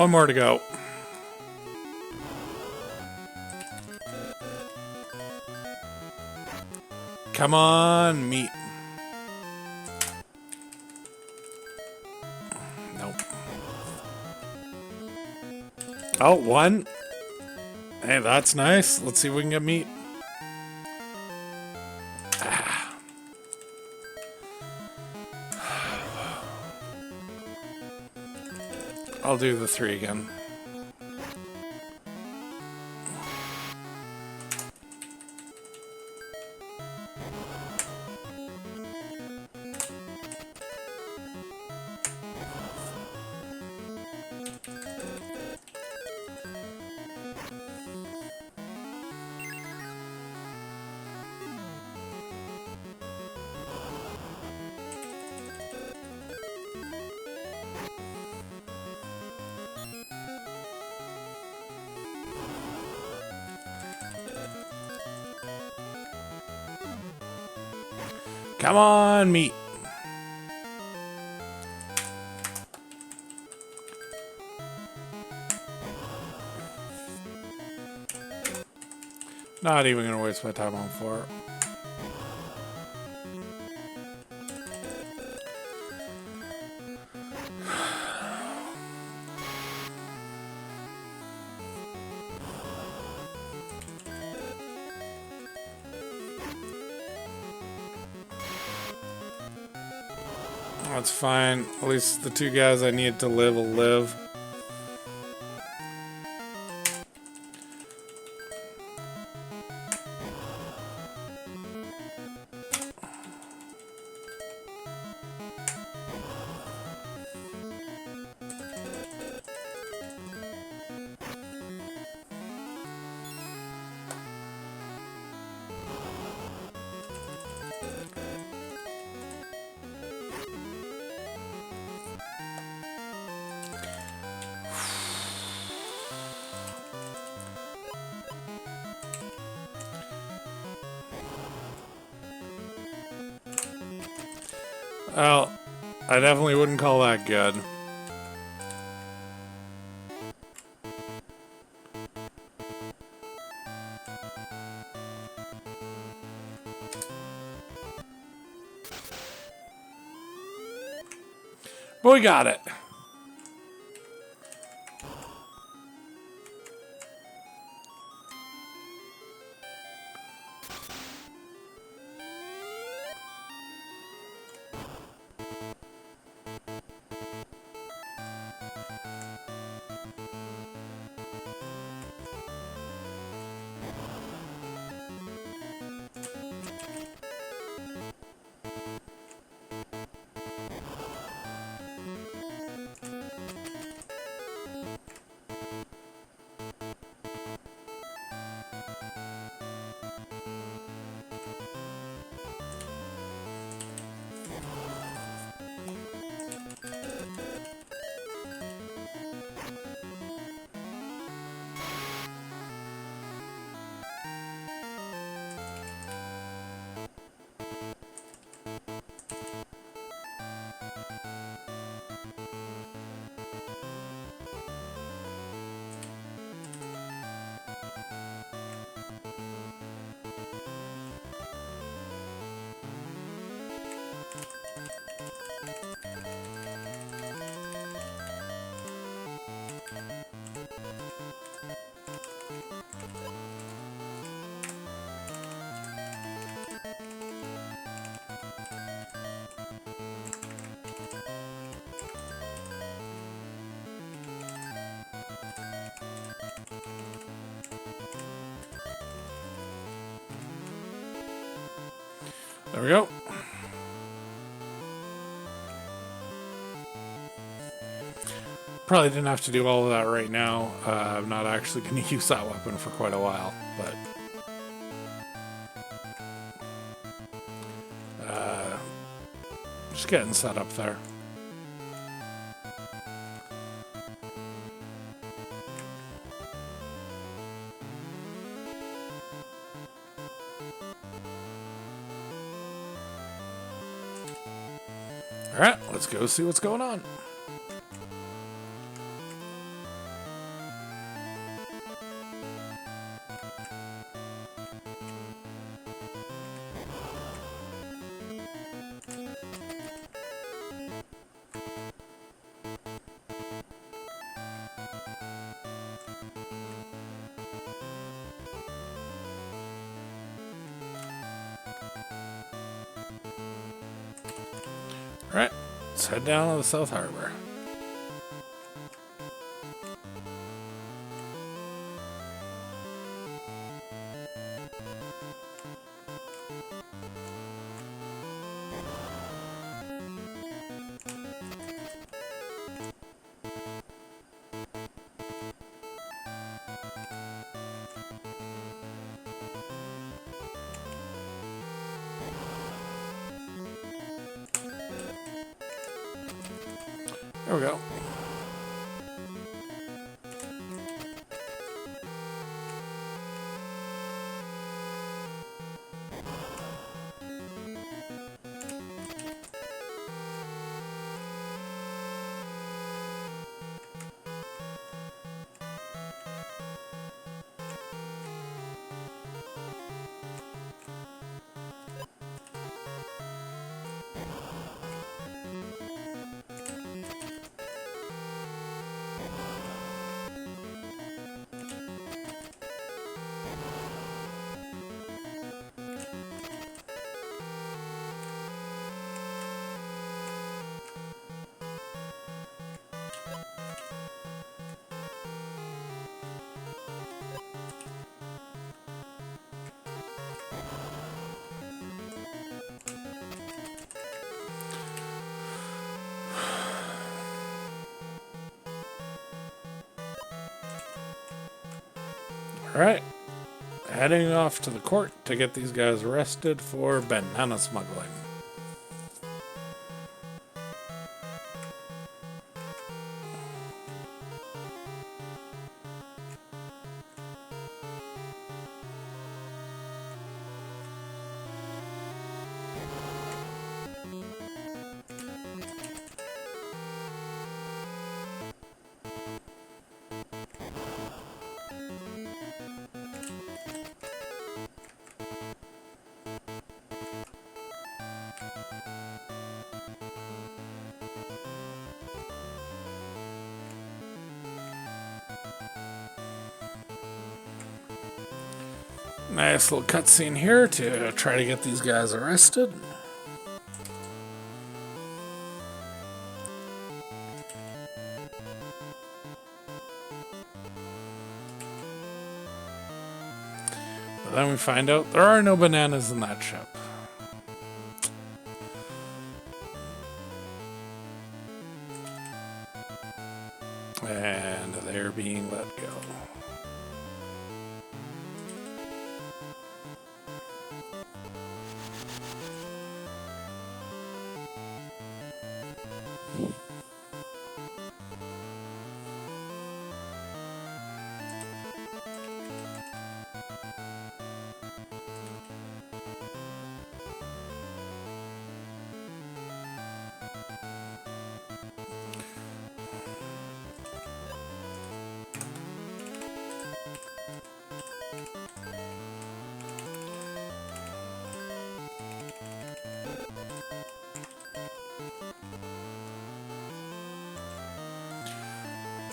[SPEAKER 1] One more to go. Come on, meat. Nope. Oh, one. Hey, that's nice. Let's see if we can get meat. Ah. I'll do the 3 again. Come on, meat. Not even gonna waste my time on 4. That's fine. At least the 2 guys I need to live will live. Well, I definitely wouldn't call that good. But we got it. There we go. Probably didn't have to do all of that right now. I'm not actually going to use that weapon for quite a while, but just getting set up there. All right, let's go see what's going on. Alright, let's head down to the South Harbor. There we go. Alright, heading off to the court to get these guys arrested for banana smuggling. Nice little cutscene here to try to get these guys arrested. But then we find out there are no bananas in that ship. And they're being let go.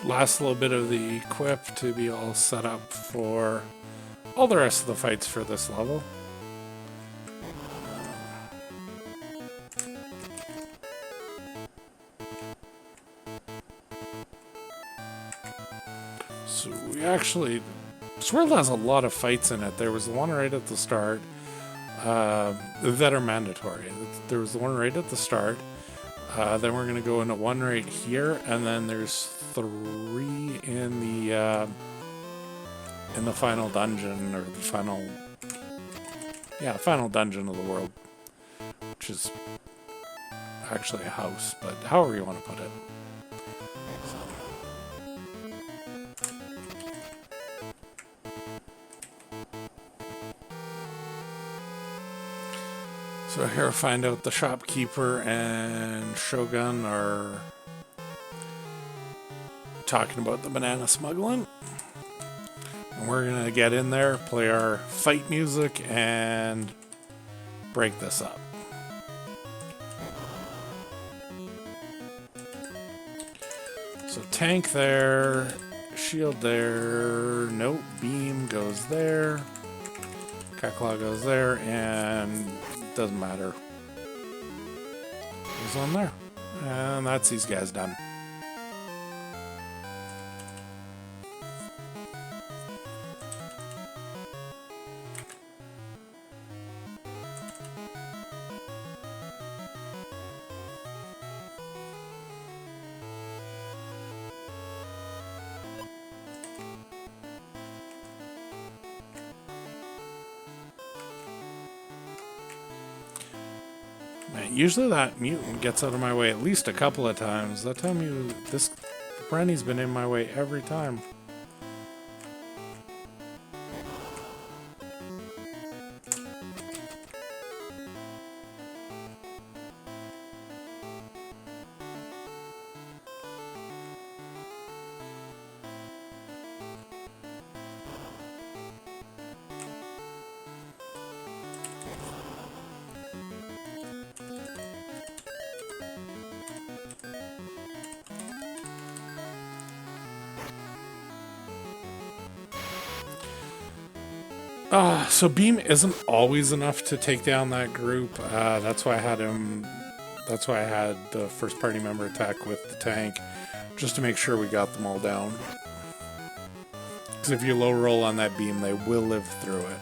[SPEAKER 1] Last little bit of the equip to be all set up for all the rest of the fights for this level. So we actually, this world has a lot of fights in it. There was the one right at the start that are mandatory. There was the one right at the start. Then we're going to go into one right here, and then there's 3 in the final dungeon, or the final dungeon of the world, which is actually a house, but however you want to put it. So here I find out the shopkeeper and Shogun are talking about the banana smuggling. And we're going to get in there, play our fight music, and break this up. So tank there, shield there, nope, beam goes there, Cat Claw goes there, and doesn't matter. He's on there. And that's these guys done. Usually that mutant gets out of my way at least a couple of times. That time this Brenny's been in my way every time. So beam isn't always enough to take down that group. That's why I had him. That's why I had the first party member attack with the tank, just to make sure we got them all down. Because if you low roll on that beam, they will live through it.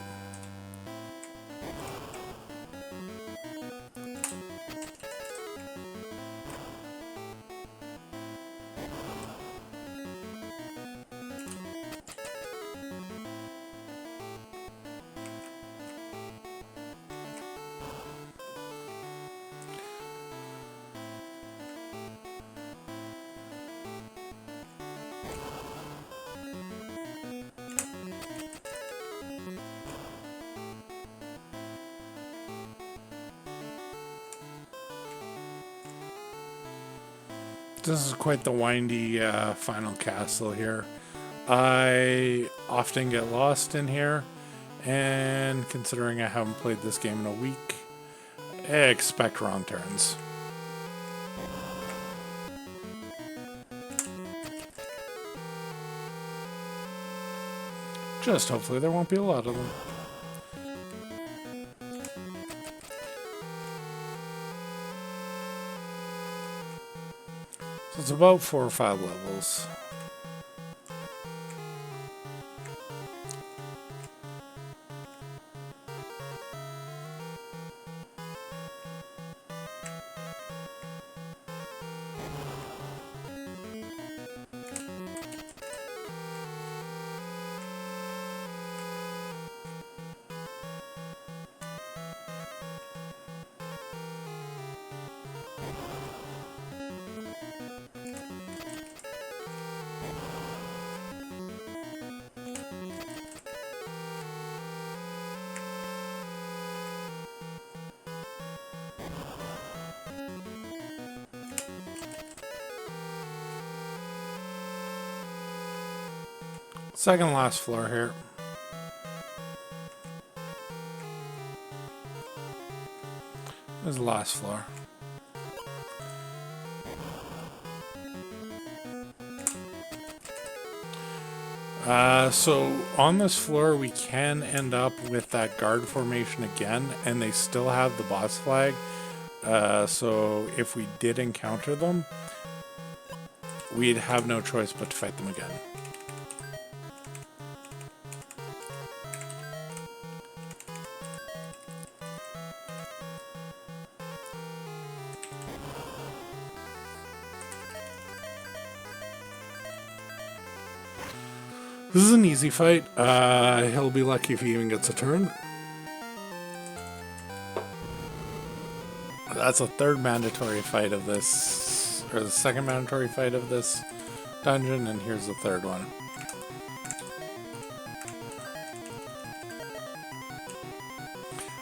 [SPEAKER 1] This is quite the windy final castle here. I often get lost in here, and considering I haven't played this game in a week, I expect wrong turns. Just hopefully there won't be a lot of them. So it's about 4 or 5 levels. Second last floor here. This is the last floor. So on this floor we can end up with that guard formation again, and they still have the boss flag. So if we did encounter them, we'd have no choice but to fight them again. This is an easy fight. He'll be lucky if he even gets a turn. That's the third mandatory fight of this, or the second mandatory fight of this dungeon, and here's the third one.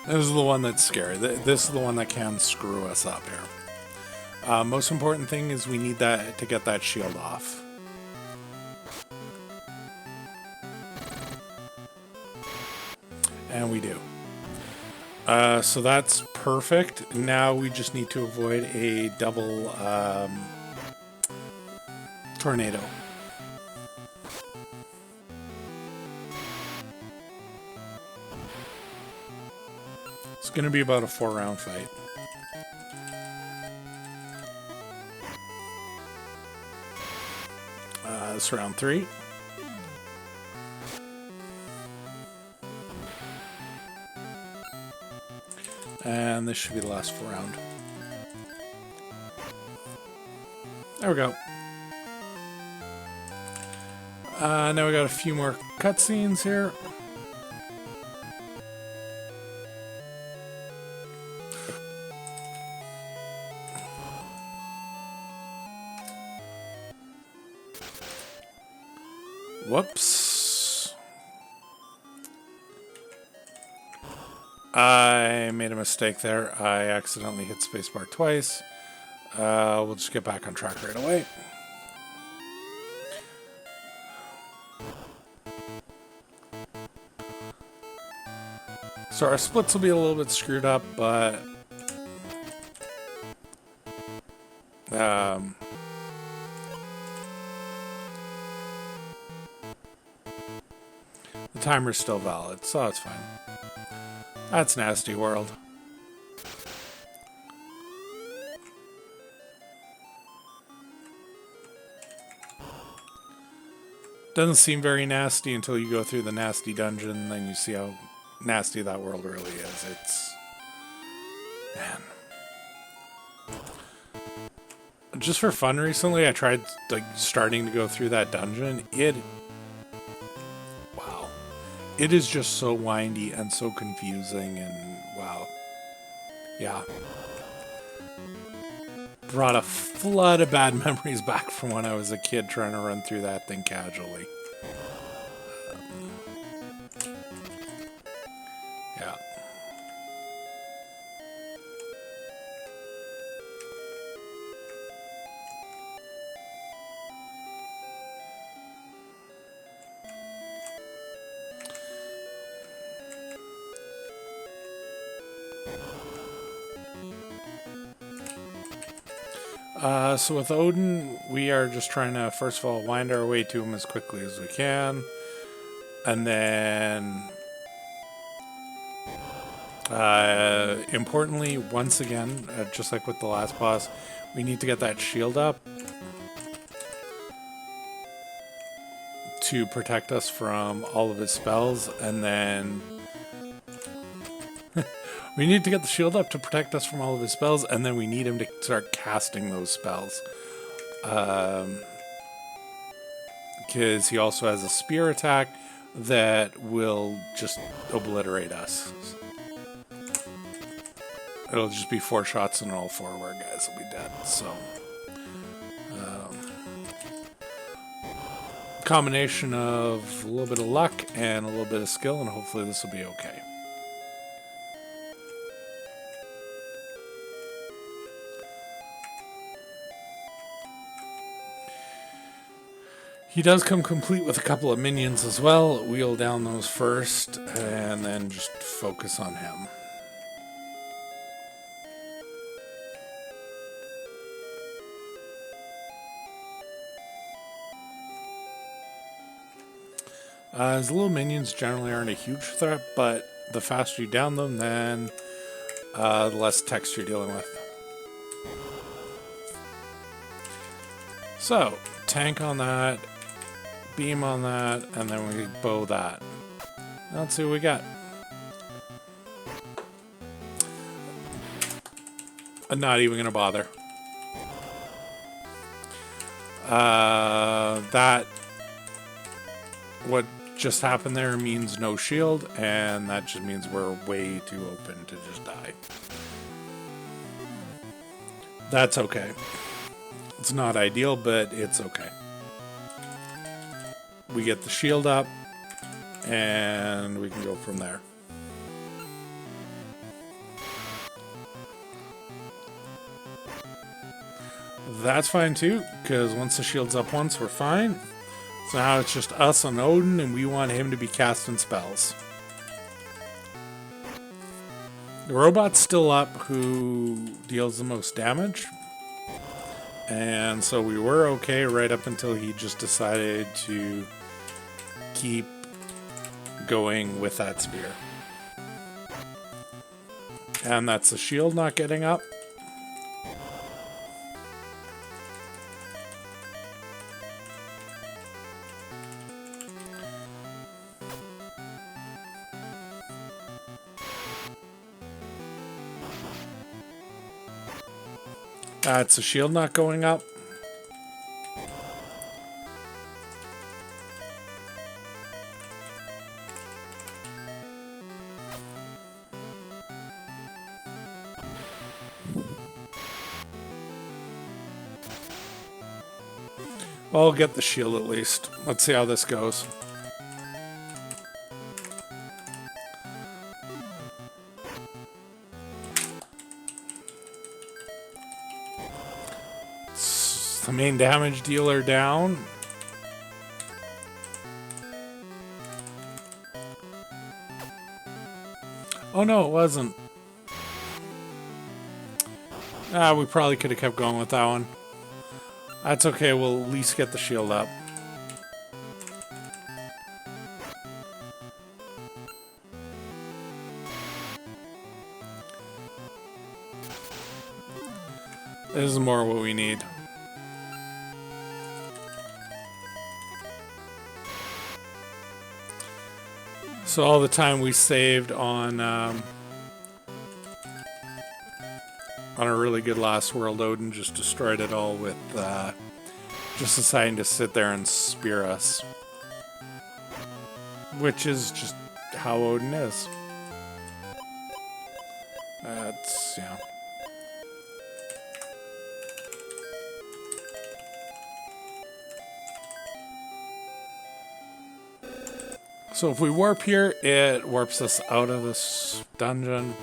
[SPEAKER 1] This is the one that's scary. This is the one that can screw us up here. Most important thing is we need that to get that shield off. And we do. So that's perfect. Now we just need to avoid a double tornado. It's going to be about a 4-round fight. This round 3. And this should be the last round. There we go. Now we got a few more cutscenes here. Whoops. I made a mistake there. I accidentally hit spacebar twice. We'll just get back on track right away. So our splits will be a little bit screwed up, but the timer's still valid, so it's fine. That's Nasty World. Doesn't seem very nasty until you go through the nasty dungeon, and then you see how nasty that world really is. It's... man. Just for fun recently, I tried like starting to go through that dungeon. Wow. It is just so windy and so confusing, and wow. Yeah. Brought a flood of bad memories back from when I was a kid trying to run through that thing casually. Yeah. So with Oden, we are just trying to, first of all, wind our way to him as quickly as we can. And then, importantly, once again, just like with the last boss, we need to get that shield up to protect us from all of his spells, and then... we need to get the shield up to protect us from all of his spells, and then we need him to start casting those spells. Because he also has a spear attack that will just obliterate us. It'll just be 4 shots and all 4 of our guys will be dead. So, combination of a little bit of luck and a little bit of skill, and hopefully this will be okay. He does come complete with a couple of minions as well. Wheel down those first, and then just focus on him. His little minions generally aren't a huge threat, but the faster you down them, then the less text you're dealing with. So, tank on that. Beam on that, and then we bow that. Let's see what we got. I'm not even gonna bother. That what just happened there means no shield, and that just means we're way too open to just die. That's okay. It's not ideal, but it's okay. We get the shield up, and we can go from there. That's fine too, because once the shield's up once, we're fine. So now it's just us on Oden, and we want him to be casting spells. The robot's still up, who deals the most damage. And so we were okay right up until he just decided to keep going with that spear. And that's the shield not getting up. It's a shield not going up. I'll get the shield at least. Let's see how this goes. It's the main damage dealer down. Oh no, it wasn't. We probably could have kept going with that one. That's okay, we'll at least get the shield up. This is more what we need. So all the time we saved on a really good last world, Oden just destroyed it all with just deciding to sit there and spear us. Which is just how Oden is. That's, yeah. So if we warp here, it warps us out of this dungeon.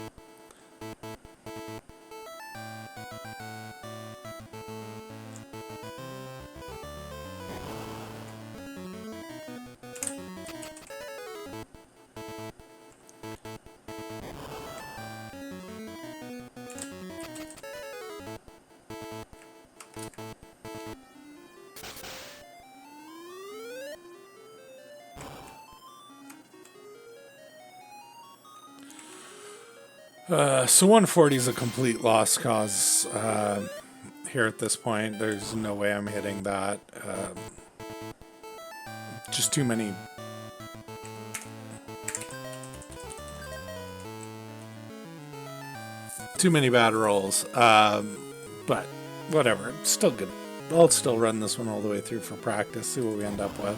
[SPEAKER 1] So 140 is a complete lost cause here at this point. There's no way I'm hitting that. Just too many. Too many bad rolls. But whatever. It's still good. I'll still run this one all the way through for practice. See what we end up with.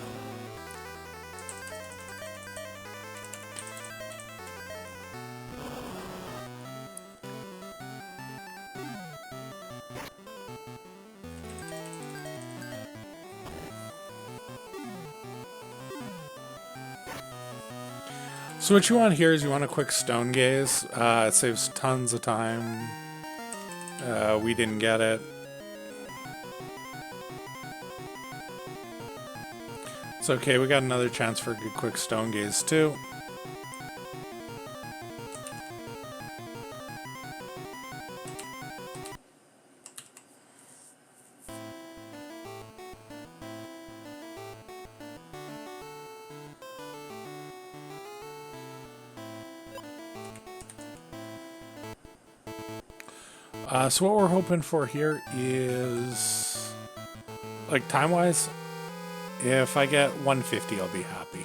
[SPEAKER 1] So what you want here is you want a quick stone gaze. It saves tons of time. We didn't get it. It's okay, we got another chance for a good quick stone gaze too. So what we're hoping for here is, like, time-wise, if I get 150, I'll be happy.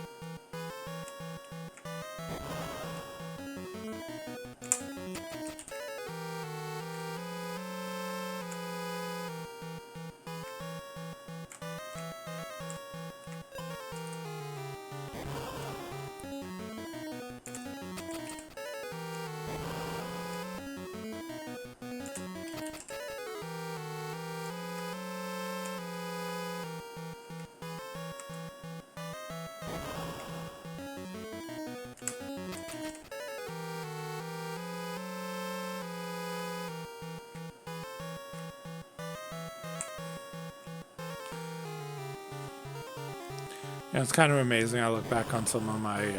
[SPEAKER 1] Yeah, it's kind of amazing. I look back on some of my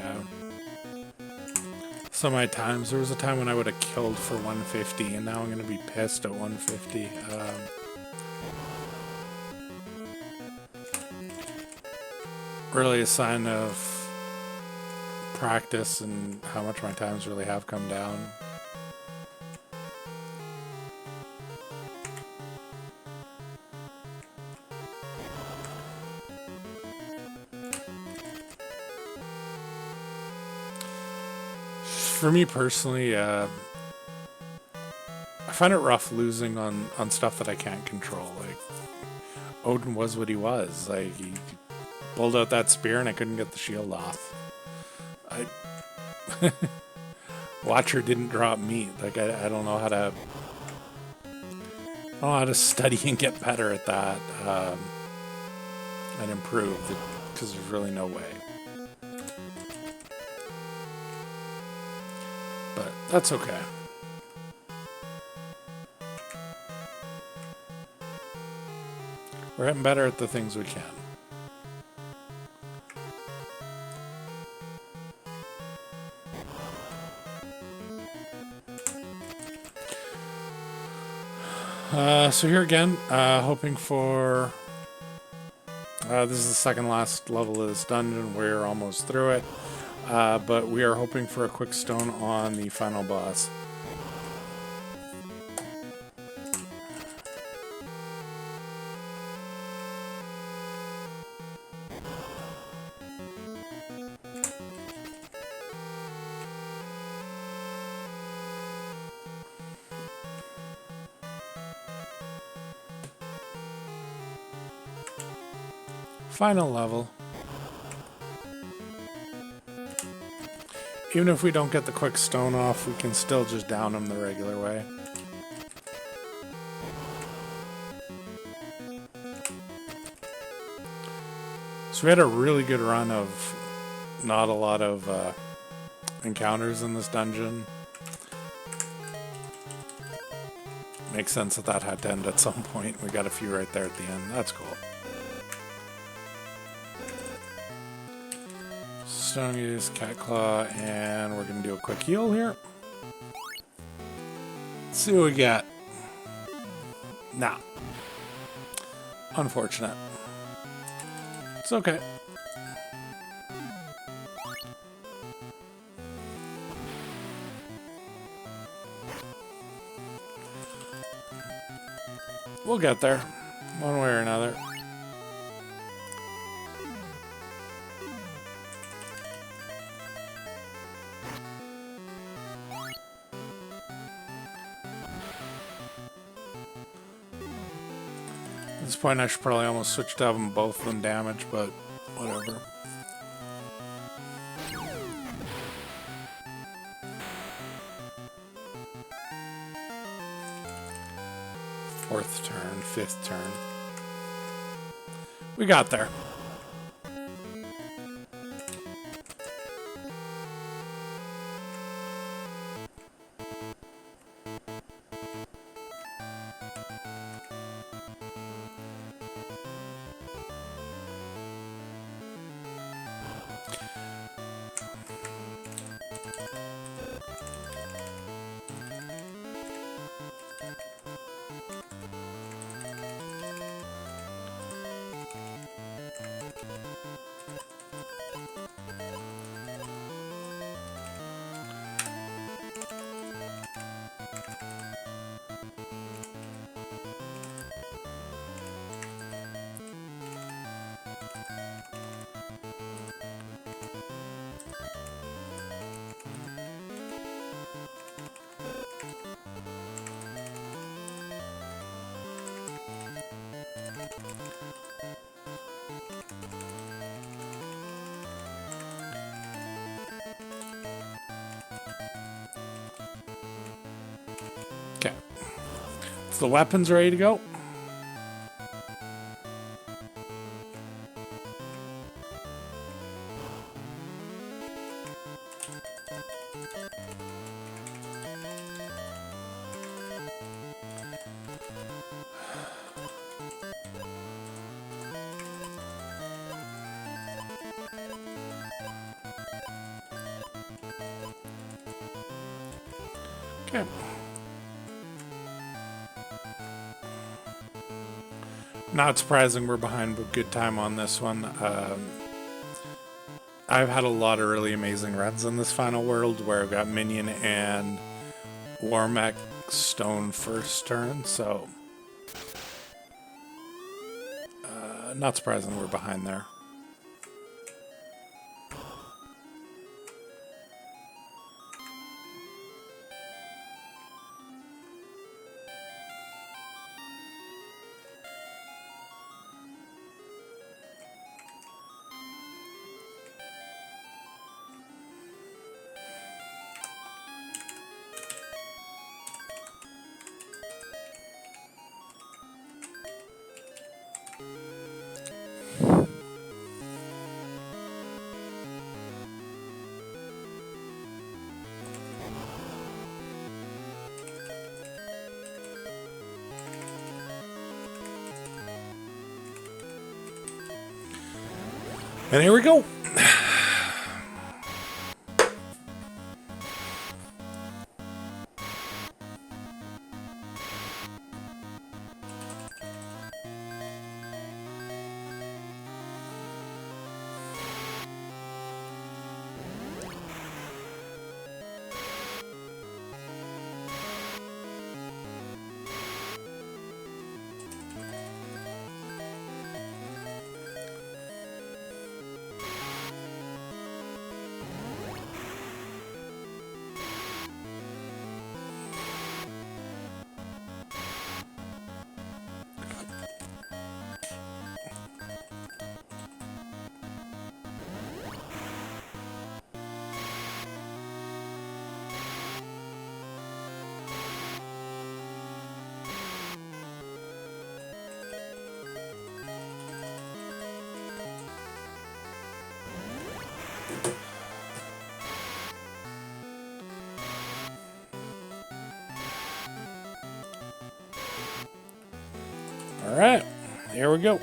[SPEAKER 1] times. There was a time when I would have killed for 150, and now I'm going to be pissed at 150. Really a sign of practice and how much my times really have come down. For me personally, I find it rough losing on stuff that I can't control. Like, Oden was what he was. Like, he pulled out that spear and I couldn't get the shield off. Watcher didn't drop meat. Like, I don't know how to... I don't know how to study and get better at that and improve, because there's really no way. But that's okay. We're getting better at the things we can. So here again, hoping for... this is the second last level of this dungeon. We're almost through it. But we are hoping for a quick stone on the final boss. Final level. Even if we don't get the quick stone off, we can still just down him the regular way. So we had a really good run of not a lot of encounters in this dungeon. Makes sense that that had to end at some point. We got a few right there at the end. That's cool. Stone use, cat claw, and we're going to do a quick heal here. Let's see what we got. Nah. Unfortunate. It's okay. We'll get there, one way or another. At this point, I should probably almost switch to have them both in damage, but whatever. Fourth turn, fifth turn. We got there. Okay. So the weapon's ready to go. Okay. Not surprising we're behind, but good time on this one. I've had a lot of really amazing runs in this final world where I've got Minion and Warmech Stone first turn, so not surprising we're behind there. And here we go. All right, here we go.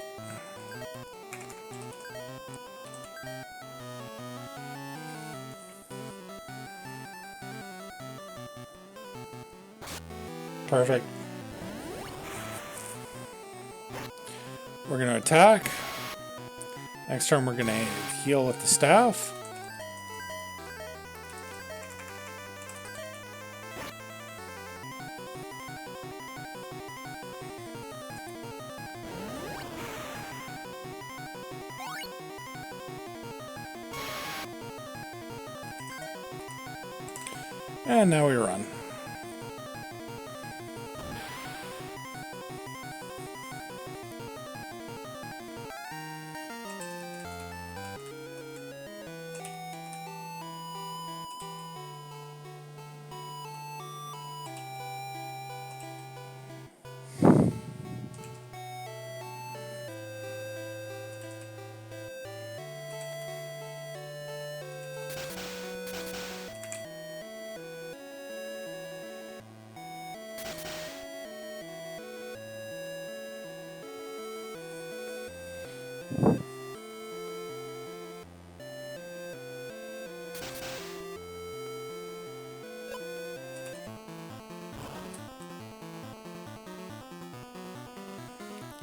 [SPEAKER 1] Perfect. We're going to attack. Next turn, we're going to heal with the staff. And now we run.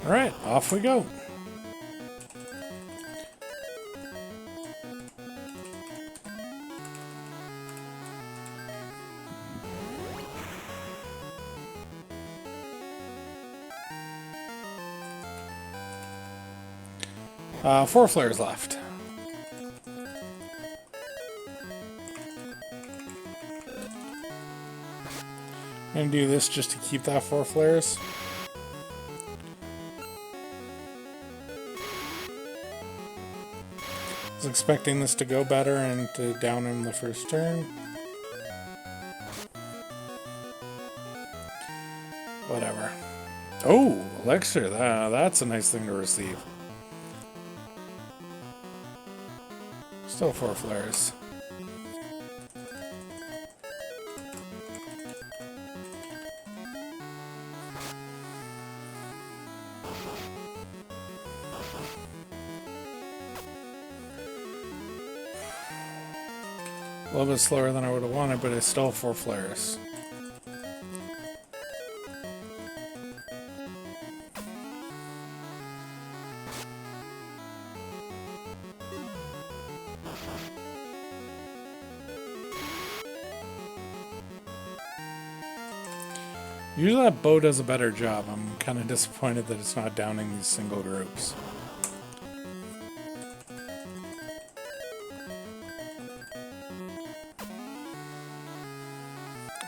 [SPEAKER 1] All right, off we go. Four flares left. I'm gonna do this just to keep that 4 flares. I was expecting this to go better and to down him the first turn. Whatever. Oh, elixir. That's a nice thing to receive. Still 4 flares. A little bit slower than I would have wanted, but it's still 4 flares. Usually that bow does a better job. I'm kind of disappointed that it's not downing these single groups.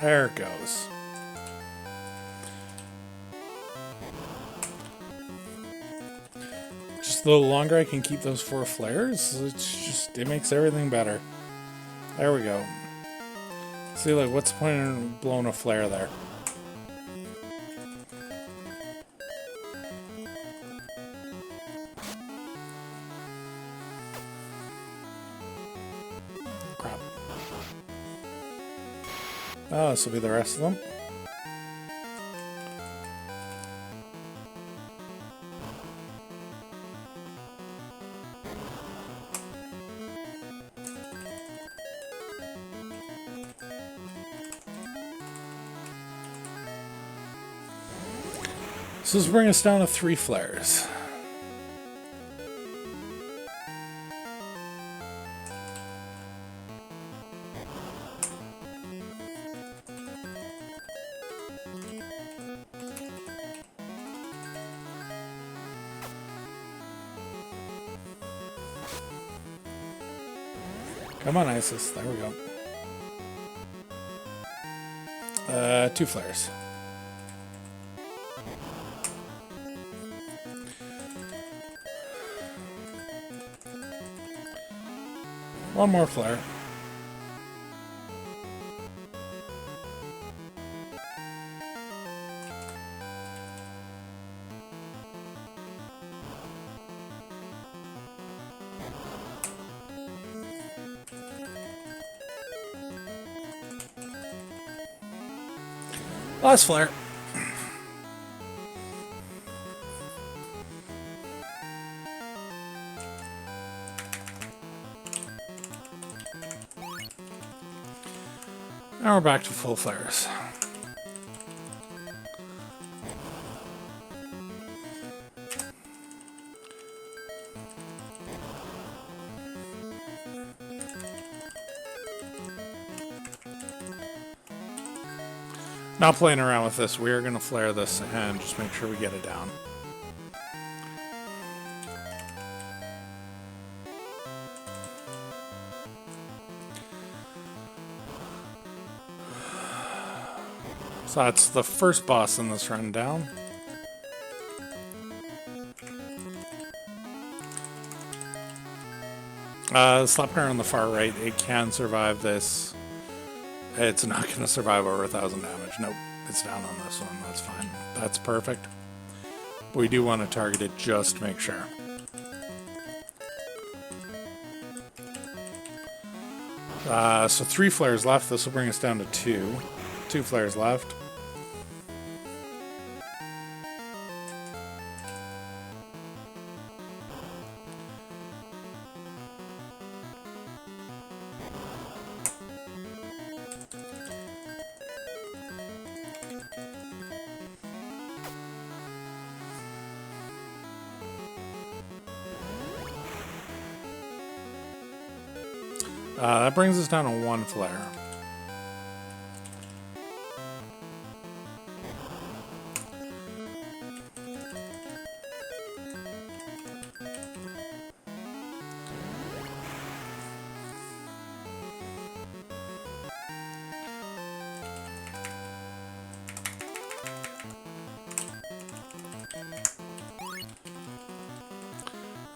[SPEAKER 1] There it goes. Just the longer I can keep those 4 flares, it makes everything better. There we go. See, like, what's the point in blowing a flare there? This will be the rest of them. So this will bring us down to 3 flares. Come on, Isis. There we go. 2 flares. One more flare. Last flare. Now we're back to full flares. Not playing around with this. We are going to flare this and just make sure we get it down. So that's the first boss in this run down. Slapner on the far right, it can survive this. It's not going to survive over 1,000 damage. Nope, it's down on this one. That's fine. That's perfect. But we do want to target it just to make sure. So 3 flares left. This will bring us down to 2. 2 flares left. That brings us down to 1 flare.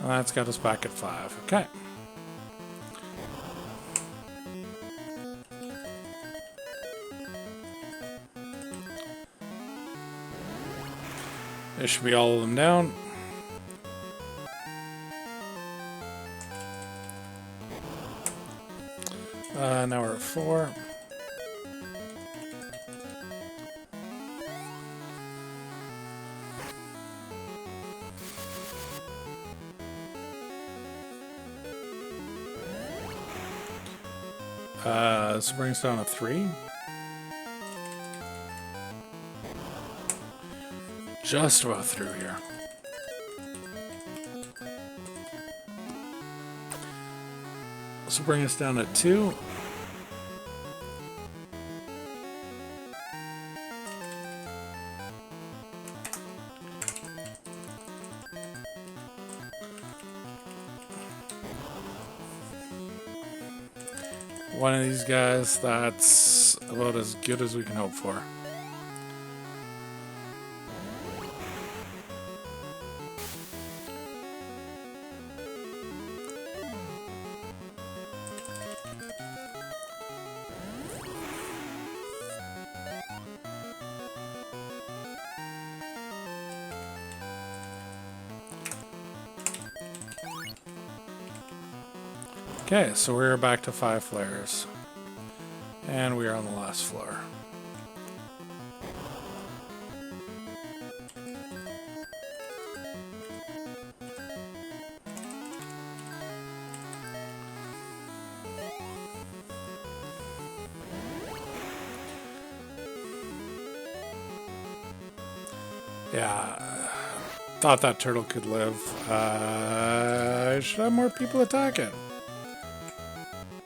[SPEAKER 1] That's got us back at 5. Okay. This should be all of them down. Now we're at 4. This brings down to 3. Just about through here. This will bring us down to 2. One of these guys, that's about as good as we can hope for. Okay, so we're back to 5 flares. And we are on the last floor. Yeah, thought that turtle could live. I should have more people attack it.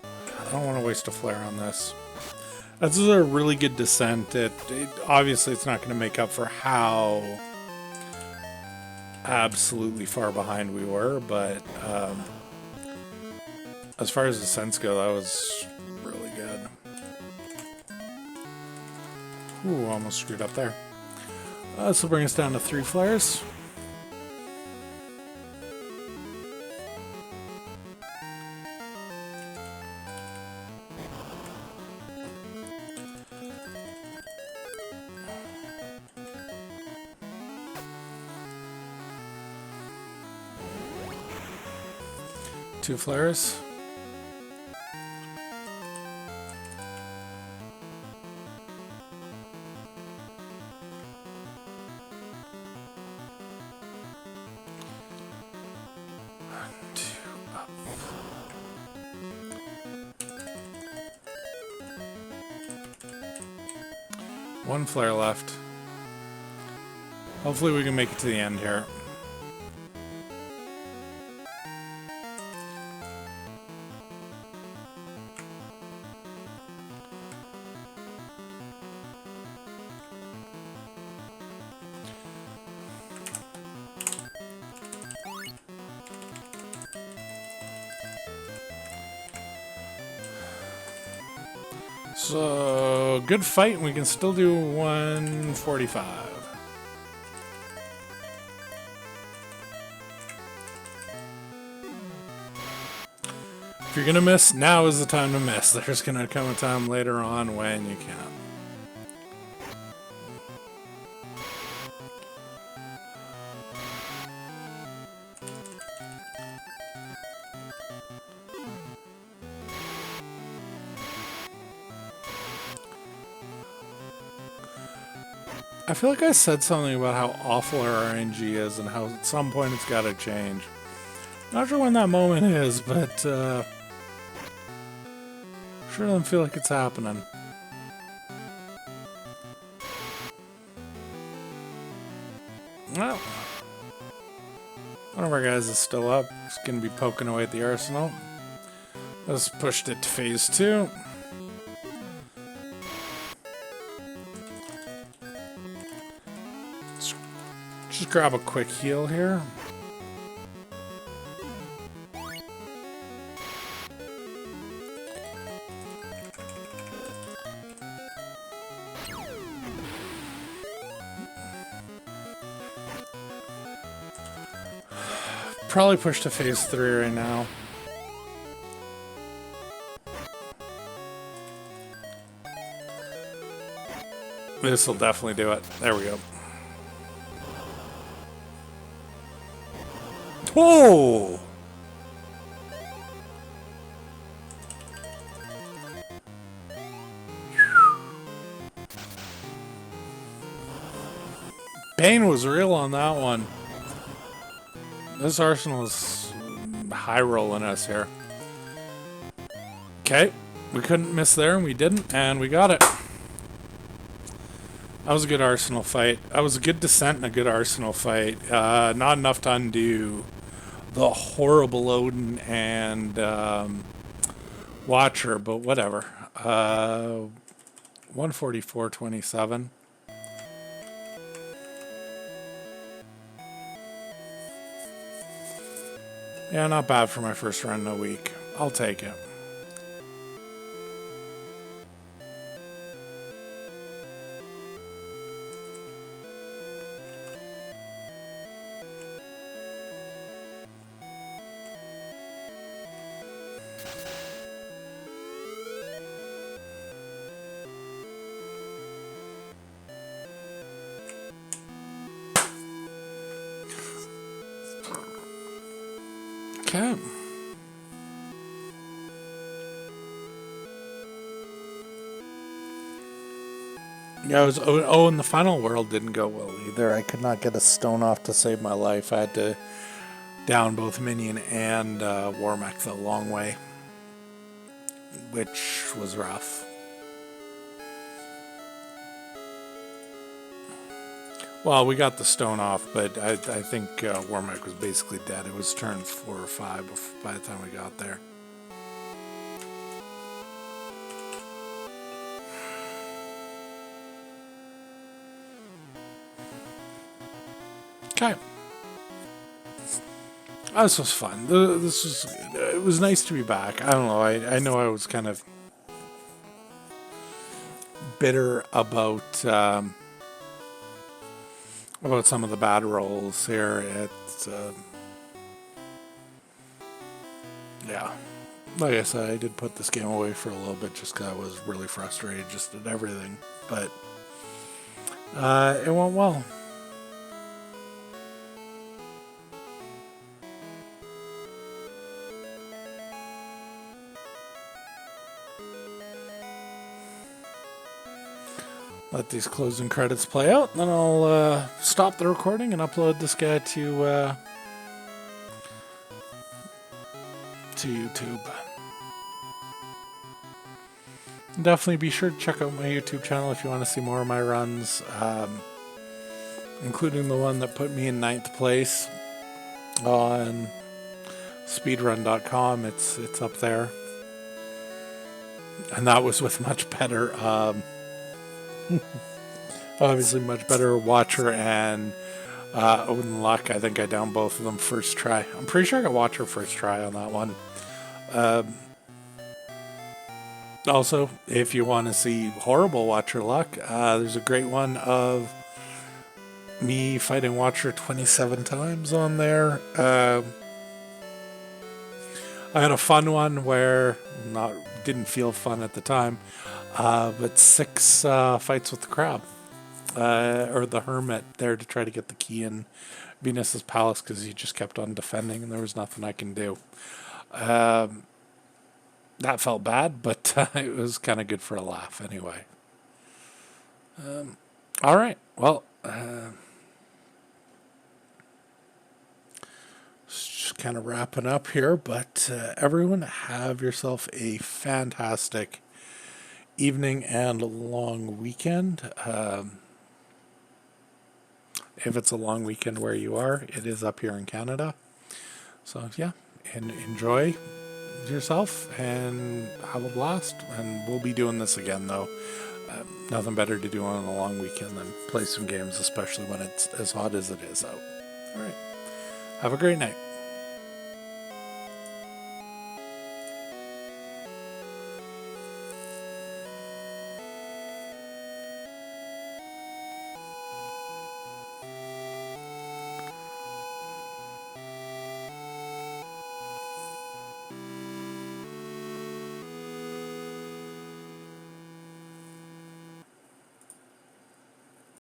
[SPEAKER 1] I don't want to waste a flare on this. This is a really good descent. Obviously, it's not going to make up for how absolutely far behind we were, but as far as descents go, that was really good. Ooh, almost screwed up there. This will bring us down to 3 flares. Two flares. One flare left. Hopefully we can make it to the end here. So, good fight, and we can still do 145. If you're gonna miss, now is the time to miss. There's gonna come a time later on when you can't. I feel like I said something about how awful our RNG is and how at some point it's gotta change. Not sure when that moment is, but sure doesn't feel like it's happening. Well, one of our guys is still up. He's gonna be poking away at the arsenal. Let's pushed it to phase 2. Just grab a quick heal here. Probably push to phase 3 right now. This will definitely do it. There we go. Whoa! Pain was real on that one. This arsenal is high rolling us here. Okay, we couldn't miss there, and we didn't, and we got it. That was a good arsenal fight. That was a good descent and a good arsenal fight. Not enough to undo the horrible Oden and Watcher, but whatever. 144.27. Yeah, not bad for my first run in a week. I'll take it. Okay. Yeah, it was. Oh, and the final world didn't go well either. I could not get a stone off to save my life. I had to down both Minion and Warmech the long way, which was rough. Well, we got the stone off, but I think Warmech was basically dead. It was turn 4 or 5 by the time we got there. Okay. This was fun. It was nice to be back. I don't know. I know I was kind of bitter about some of the bad rolls here. Yeah. Like I said, I did put this game away for a little bit just because I was really frustrated just at everything. But it went well. Let these closing credits play out, then I'll stop the recording and upload this guy to YouTube. Definitely be sure to check out my YouTube channel if you want to see more of my runs, including the one that put me in 9th place on speedrun.com. It's up there, and that was with much better. Obviously much better Watcher and Oden luck. I think I downed both of them first try. I'm pretty sure I got Watcher first try on that one. Also, if you want to see horrible Watcher luck, there's a great one of me fighting Watcher 27 times on there. I had a fun one where didn't feel fun at the time. But 6 fights with the crab, or the hermit there to try to get the key in Venus's palace because he just kept on defending and there was nothing I can do. That felt bad, but it was kind of good for a laugh anyway. All right, well, just kind of wrapping up here, but everyone have yourself a fantastic evening and long weekend. If it's a long weekend where you are, it is up here in Canada. So yeah, and enjoy yourself and have a blast. And we'll be doing this again though. Nothing better to do on a long weekend than play some games, especially when it's as hot as it is out. All right. Have a great night.